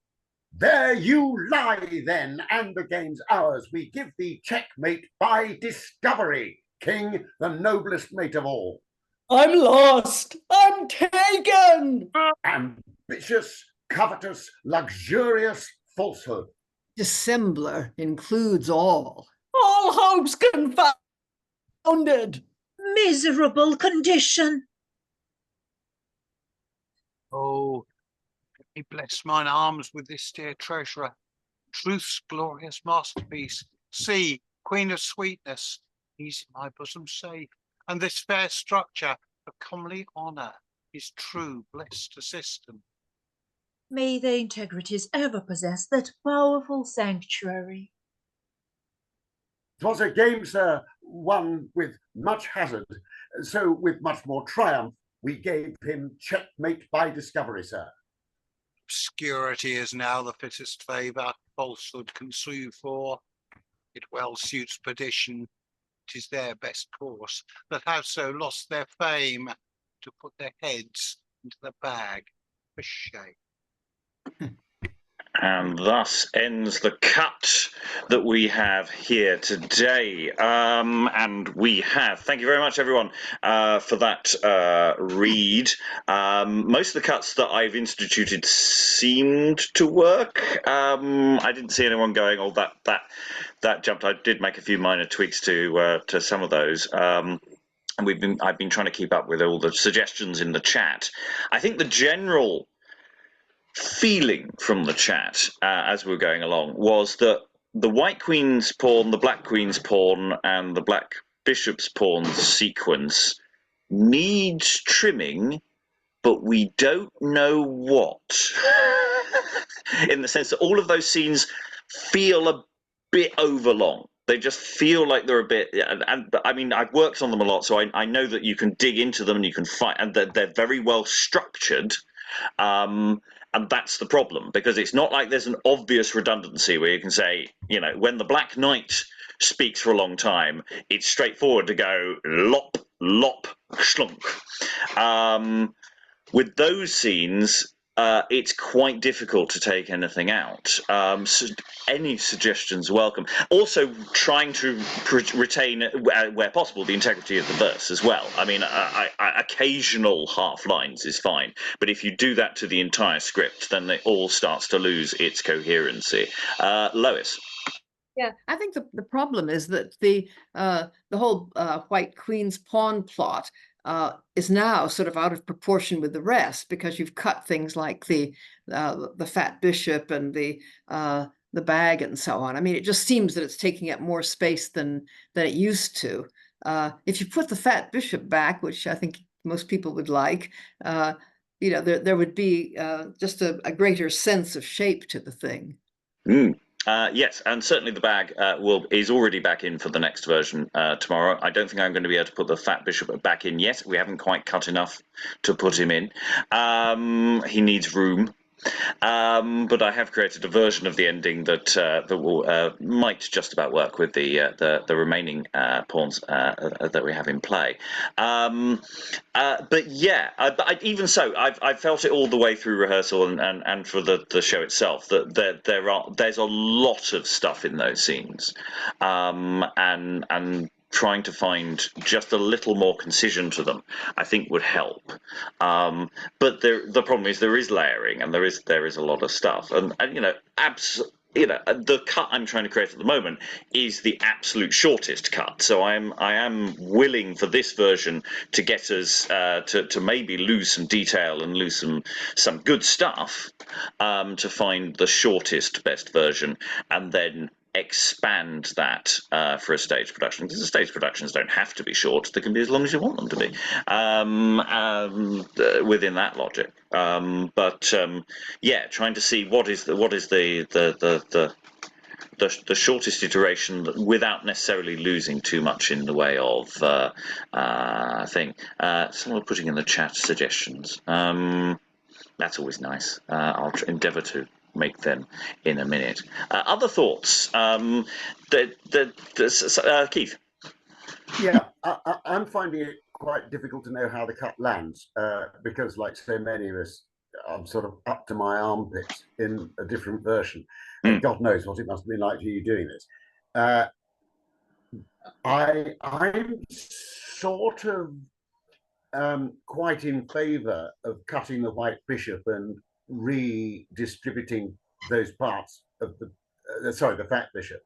There you lie, then, and the game's ours. We give thee checkmate by discovery, king, the noblest mate of all. I'm lost! I'm taken! Ambitious, covetous, luxurious falsehood. Dissembler includes all. All hopes confounded! Miserable condition! Oh, let me bless mine arms with this dear treasurer, truth's glorious masterpiece. See, queen of sweetness, he's in my bosom safe, and this fair structure of comely honour, his true blessed assistant. May the integrities ever possess that powerful sanctuary. 'Twas a game, sir, won with much hazard, so with much more triumph we gave him checkmate by discovery, sir. Obscurity is now the fittest favour falsehood can sue for. It well suits perdition. 'Tis their best course that have so lost their fame to put their heads into the bag for shame. And thus ends the cut that we have here today. And we have, thank you very much, everyone, for that read. Most of the cuts that I've instituted seemed to work. I didn't see anyone going, oh, that jumped. I did make a few minor tweaks to some of those. And I've been trying to keep up with all the suggestions in the chat. I think the general feeling from the chat as we were going along was that the white queen's pawn, the black queen's pawn, and the black bishop's pawn sequence needs trimming, but we don't know what. In the sense that all of those scenes feel a bit overlong. They just feel like they're a bit, and I mean, I've worked on them a lot, so I know that you can dig into them and you can fight, and they're very well structured. And that's the problem, because it's not like there's an obvious redundancy where you can say, you know, when the Black Knight speaks for a long time, it's straightforward to go lop, lop, schlunk. With those scenes, it's quite difficult to take anything out. So any suggestions welcome. Also, trying to retain, where possible, the integrity of the verse as well. I mean, occasional half lines is fine, but if you do that to the entire script, then it all starts to lose its coherency. Lois. Yeah, I think the problem is that the whole White Queen's pawn plot is now sort of out of proportion with the rest, because you've cut things like the fat bishop and the bag and so on. I mean, it just seems that it's taking up more space than it used to. If you put the fat bishop back, which I think most people would like, you know, there would be just a greater sense of shape to the thing. Yes, and certainly the bag is already back in for the next version tomorrow. I don't think I'm going to be able to put the Fat Bishop back in yet. We haven't quite cut enough to put him in. He needs room. But I have created a version of the ending that will might just about work with the remaining pawns that we have in play. But yeah, even so, I've felt it all the way through rehearsal and for the show itself that there's a lot of stuff in those scenes, and trying to find just a little more concision to them, I think, would help. But the problem is there is layering, and there is a lot of stuff, and the cut I'm trying to create at the moment is the absolute shortest cut. So I am willing for this version to get us to maybe lose some detail and lose some good stuff, to find the shortest best version, and then expand that for a stage production, because the stage productions don't have to be short; they can be as long as you want them to be, within that logic. Yeah, trying to see what is the shortest iteration without necessarily losing too much in the way of thing. Someone putting in the chat suggestions. That's always nice. I'll endeavour to make them in a minute. Other thoughts? Keith? Yeah, I'm finding it quite difficult to know how the cut lands, because like so many of us, I'm sort of up to my armpits in a different version. And God knows what it must have been like for you doing this. I'm sort of quite in favour of cutting the White Bishop and redistributing those parts of the Fat Bishop,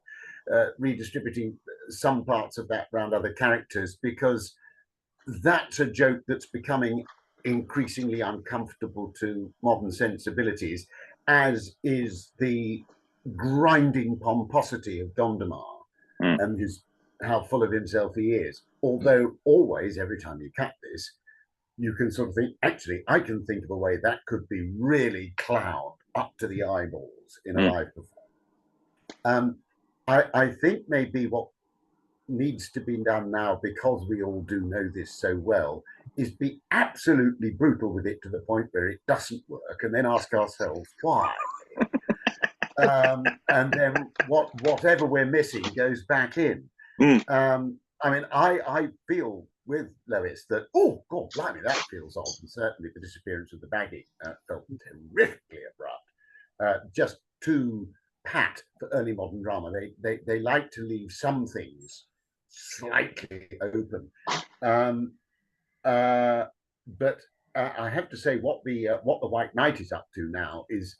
redistributing some parts of that around other characters, because that's a joke that's becoming increasingly uncomfortable to modern sensibilities, as is the grinding pomposity of Gondomar and how full of himself he is. Although always, every time you cut this, you can sort of think, actually, I can think of a way that could be really clown up to the eyeballs in a live performance. I think maybe what needs to be done now, because we all do know this so well, is be absolutely brutal with it to the point where it doesn't work, and then ask ourselves why. And then whatever we're missing goes back in. I mean, I feel with Lois that, oh, God, blimey, that feels odd. And certainly the disappearance of the baggie felt terrifically abrupt. Just too pat for early modern drama. They like to leave some things slightly open. But I have to say, what the White Knight is up to now is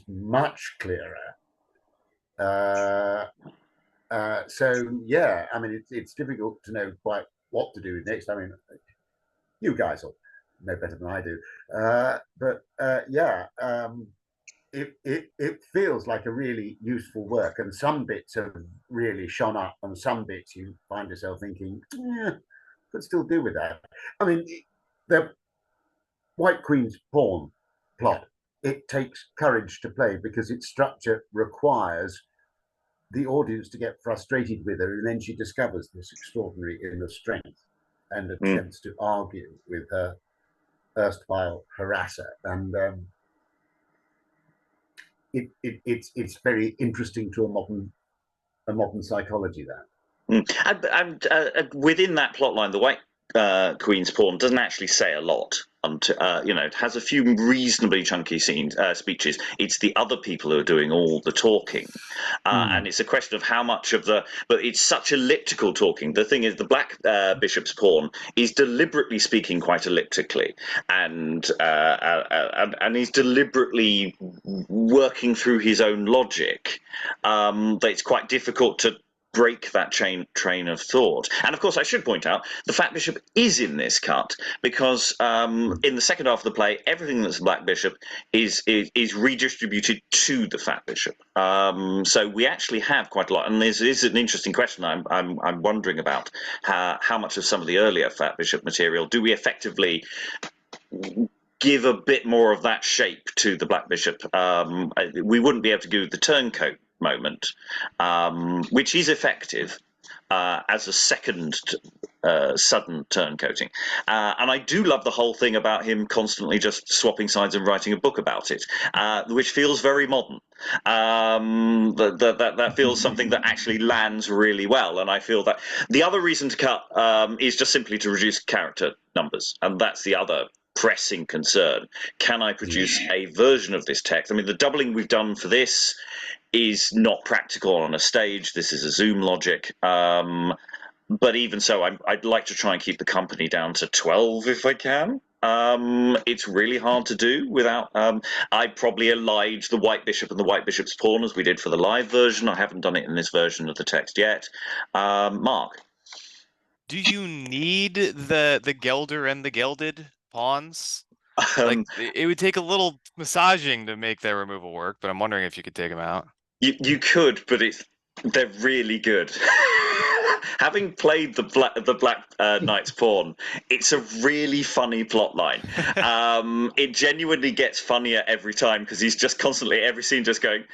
much clearer. So yeah, I mean, it's difficult to know quite what to do next. I mean, you guys will know better than I do. It feels like a really useful work, and some bits have really shone up, and some bits you find yourself thinking, could still do with that. I mean, the White Queen's pawn plot, it takes courage to play, because its structure requires the audience to get frustrated with her, and then she discovers this extraordinary inner strength and attempts to argue with her erstwhile harasser. And it's very interesting to a modern psychology, that. And within that plotline, the White Queen's pawn doesn't actually say a lot. It has a few reasonably chunky speeches. It's the other people who are doing all the talking, and it's a question of how much of but it's such elliptical talking. The thing is, the Black Bishop's pawn is deliberately speaking quite elliptically, and he's deliberately working through his own logic. That it's quite difficult to break that train of thought. And of course, I should point out, the Fat Bishop is in this cut, because in the second half of the play, everything that's the Black Bishop is redistributed to the Fat Bishop. So we actually have quite a lot, and this is an interesting question I'm wondering about, how much of some of the earlier Fat Bishop material do we effectively give a bit more of that shape to the Black Bishop. We wouldn't be able to do the turncoat moment, which is effective as a second sudden turncoating. And I do love the whole thing about him constantly just swapping sides and writing a book about it, which feels very modern. That feels something that actually lands really well. And I feel that the other reason to cut is just simply to reduce character numbers. And that's the other pressing concern. Can I produce a version of this text? I mean, the doubling we've done for this is not practical on a stage. This is a Zoom logic. But even so, I'd like to try and keep the company down to 12 if I can. It's really hard to do without. I probably allied the White Bishop and the White Bishop's Pawn as we did for the live version. I haven't done it in this version of the text yet. Mark? Do you need the Gelder and the Gelded pawns? Like, it would take a little massaging to make their removal work, but I'm wondering if you could take them out. You could, but they're really good. Having played the Black Knight's Pawn, it's a really funny plot line. It genuinely gets funnier every time because he's just constantly, every scene, just going,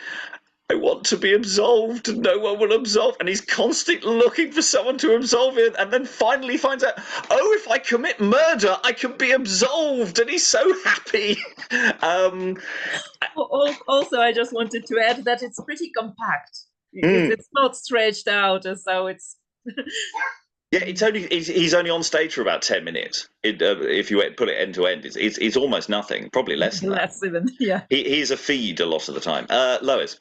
I want to be absolved, and no one will absolve. And he's constantly looking for someone to absolve him, and then finally finds out, oh, if I commit murder, I can be absolved. And he's so happy. Also, I just wanted to add that it's pretty compact. It's not stretched out as though it's. Yeah, he's only on stage for about 10 minutes. If you put it end to end, it's almost nothing. Probably less than that. Even, yeah. He's a feed a lot of the time. Lois.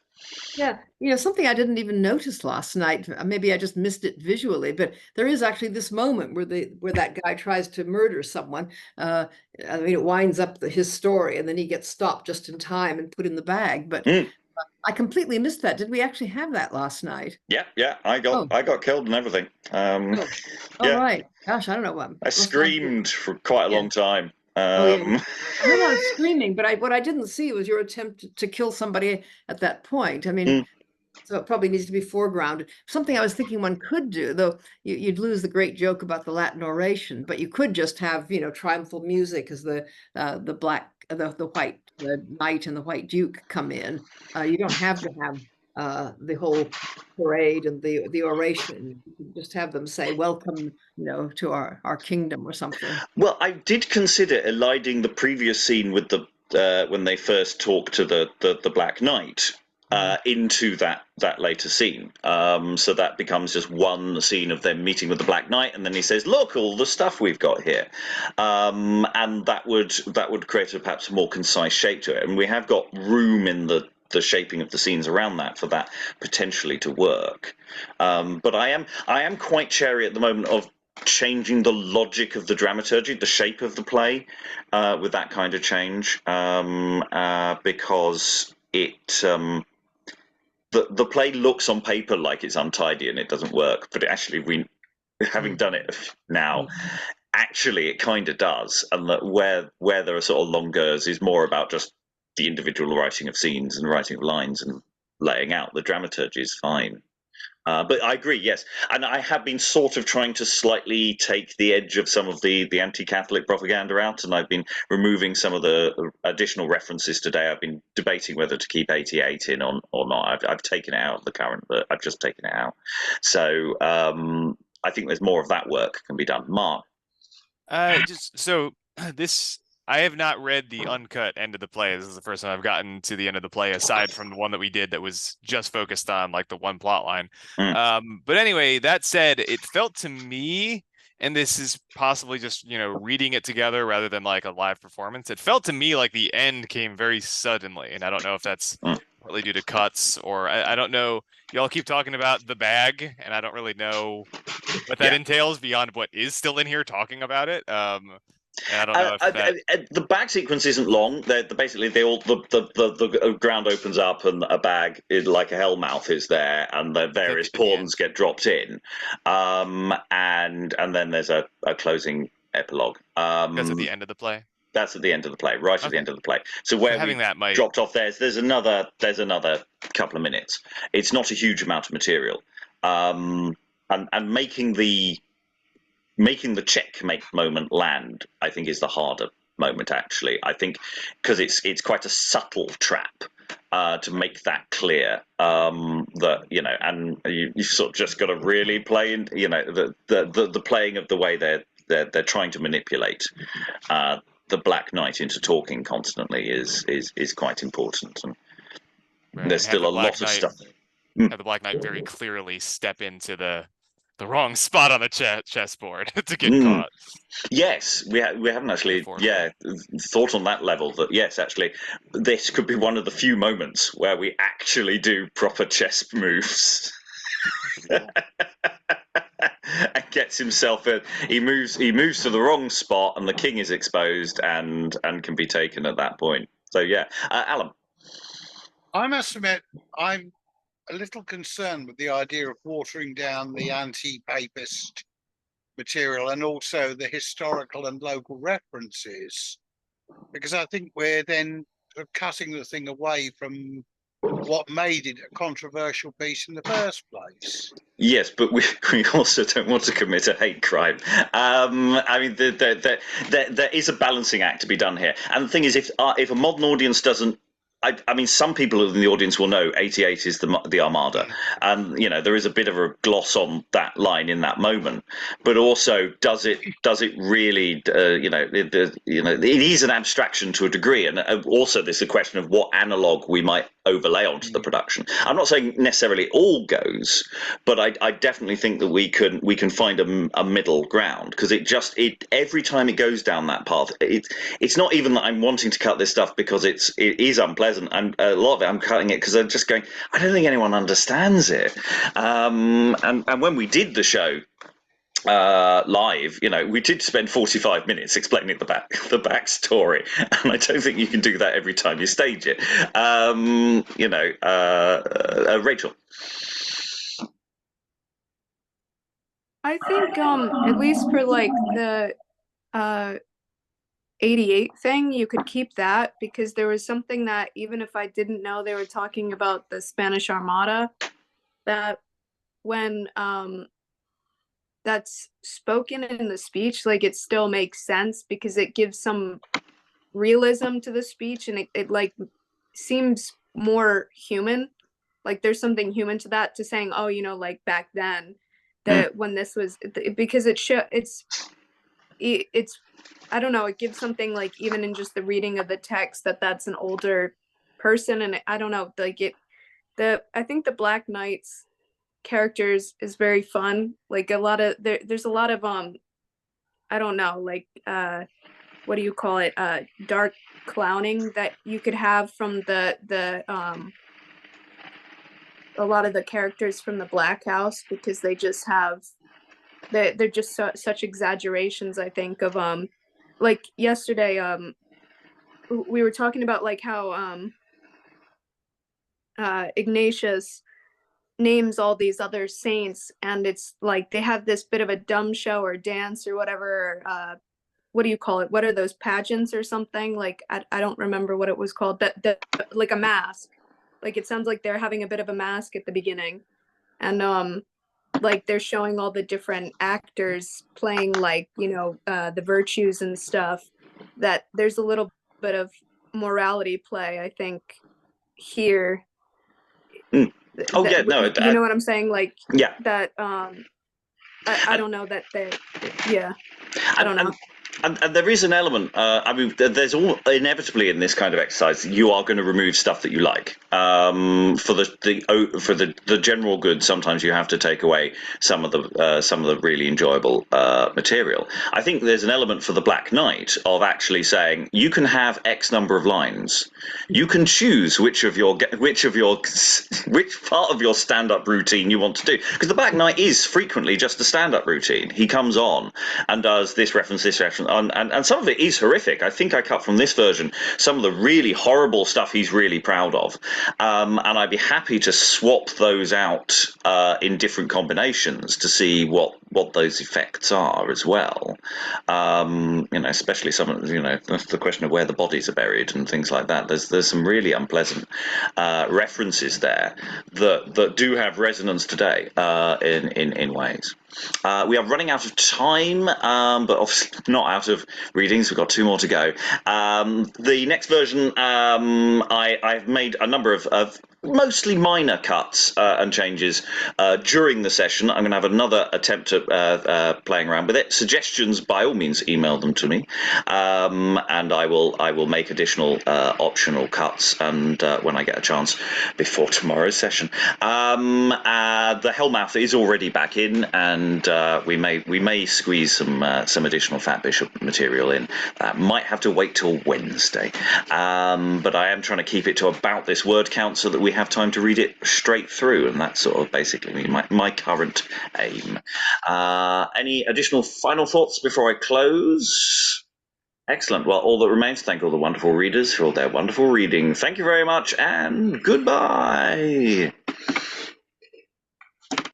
Yeah, something I didn't even notice last night. Maybe I just missed it visually, but there is actually this moment where that guy tries to murder someone. I mean, it winds up his story, and then he gets stopped just in time and put in the bag. But I completely missed that. Did we actually have that last night? Yeah. I got killed and everything. Yeah. Right. Gosh, I don't know what. I screamed for quite a long time. I'm not screaming, but what I didn't see was your attempt to kill somebody at that point. I mean, so it probably needs to be foregrounded. Something I was thinking one could do, though you'd lose the great joke about the Latin oration, but you could just have, triumphal music as the white knight and the white duke come in. You don't have to have the whole parade and the oration. You can just have them say, welcome, to our kingdom or something. Well, I did consider eliding the previous scene with when they first talk to the Black Knight into that later scene. So that becomes just one scene of them meeting with the Black Knight, and then he says, look, all the stuff we've got here. And that would create perhaps a more concise shape to it. And we have got room in the shaping of the scenes around that for that potentially to work. But I am quite chary at the moment of changing the logic of the dramaturgy, the shape of the play, with that kind of change, because the play looks on paper like it's untidy and it doesn't work, but actually, having done it now, actually it kind of does, and that where there are sort of longeurs is more about just the individual writing of scenes and writing of lines and laying out. The dramaturgy is fine. But I agree, yes. And I have been sort of trying to slightly take the edge of some of the anti-Catholic propaganda out, and I've been removing some of the additional references today. I've been debating whether to keep 88 in or not. I've taken it out of the current, but I've just taken it out. So I think there's more of that work can be done. Mark? I have not read the uncut end of the play. This is the first time I've gotten to the end of the play, aside from the one that we did that was just focused on like the one plot line. But anyway, that said, it felt to me, and this is possibly just, reading it together rather than like a live performance, it felt to me like the end came very suddenly. And I don't know if that's partly due to cuts or I don't know. Y'all keep talking about the bag, and I don't really know what that entails beyond what is still in here talking about it. I don't know if the bag sequence isn't long. Basically the ground opens up and a bag like a hellmouth is there, and the various pawns get dropped in, and then there's a closing epilogue. That's at the end of the play. That's at the end of the play, right at the end of the play. So where we dropped off, there's another couple of minutes. It's not a huge amount of material, and making the checkmate moment land, I think, is the harder moment, actually. I think because it's quite a subtle trap. to make that clear, that, you know, and you sort of just got to really play in, you know, the playing of the way they're trying to manipulate the Black Knight into talking constantly is quite important, and Right, there's and have still the a Black lot of Knight stuff. have the Black Knight very clearly step into the wrong spot on the chessboard to get caught. Yes, we haven't actually thought on that level, that yes, actually this could be one of the few moments where we actually do proper chess moves. And gets himself in. He moves to the wrong spot, and the king is exposed and can be taken at that point. So yeah, Alan. I must admit, I'm a little concerned with the idea of watering down the anti-papist material and also the historical and local references, because I think we're then sort of cutting the thing away from what made it a controversial piece in the first place. Yes, but we also don't want to commit a hate crime. I mean, there is a balancing act to be done here. And the thing is, if a modern audience doesn't, I mean, some people in the audience will know 88 is the Armada, and you know there is a bit of a gloss on that line in that moment. But also, does it really? It is an abstraction to a degree, and also there's a question of what analog we might overlay onto the production. I'm not saying necessarily all goes, but I definitely think that we can find a middle ground, because it every time it goes down that path, it's not even that I'm wanting to cut this stuff because it is unpleasant. And a lot of it I'm cutting it because I'm just going, I don't think anyone understands it. And when we did the show live, you know, we did spend 45 minutes explaining the backstory, and I don't think you can do that every time you stage it. Rachel. I think at least for like the 88 thing, you could keep that, because there was something that, even if I didn't know they were talking about the Spanish Armada, that when that's spoken in the speech, like it still makes sense because it gives some realism to the speech, and it like seems more human. Like there's something human to that, to saying, oh, you know, like back then that when this was, because it's I don't know, it gives something, like even in just the reading of the text, that's an older person, and I don't know, like I think the Black Knight's characters is very fun. Like a lot of there's a lot of I don't know, like what do you call it, dark clowning that you could have from the a lot of the characters from the Black House, because they just have they're just such exaggerations, I think, of like yesterday we were talking about like how Ignatius names all these other saints, and it's like they have this bit of a dumb show or dance or whatever, what do you call it, what are those pageants or something, like I don't remember what it was called, that like a mask, like it sounds like they're having a bit of a mask at the beginning, and like they're showing all the different actors playing, like, you know, the virtues and stuff, that there's a little bit of morality play, I think, here. You know what I'm saying, like, yeah, that I don't know, that they, yeah, I don't know. And there is an element. I mean, there's all inevitably in this kind of exercise, you are going to remove stuff that you like. For the general good, sometimes you have to take away some of the really enjoyable material. I think there's an element for the Black Knight of actually saying you can have X number of lines. You can choose which part of your stand-up routine you want to do, because the Black Knight is frequently just a stand-up routine. He comes on and does this reference, and some of it is horrific. I think I cut from this version some of the really horrible stuff he's really proud of, and I'd be happy to swap those out in different combinations to see what those effects are as well. Especially some of the question of where the bodies are buried and things like that. There's some really unpleasant references there that do have resonance today in ways. We are running out of time, but obviously not out of readings. We've got 2 more to go. The next version, I've made a number of mostly minor cuts and changes during the session. I'm going to have another attempt at playing around with it. Suggestions, by all means, email them to me, and I will make additional optional cuts and when I get a chance before tomorrow's session. The Hellmouth is already back in, and we may squeeze some additional Fat Bishop material in. Might have to wait till Wednesday, but I am trying to keep it to about this word count so that we have time to read it straight through, and that's sort of basically my current aim. Any additional final thoughts before I close? Excellent. Well, all that remains to thank all the wonderful readers for all their wonderful reading. Thank you very much, and goodbye.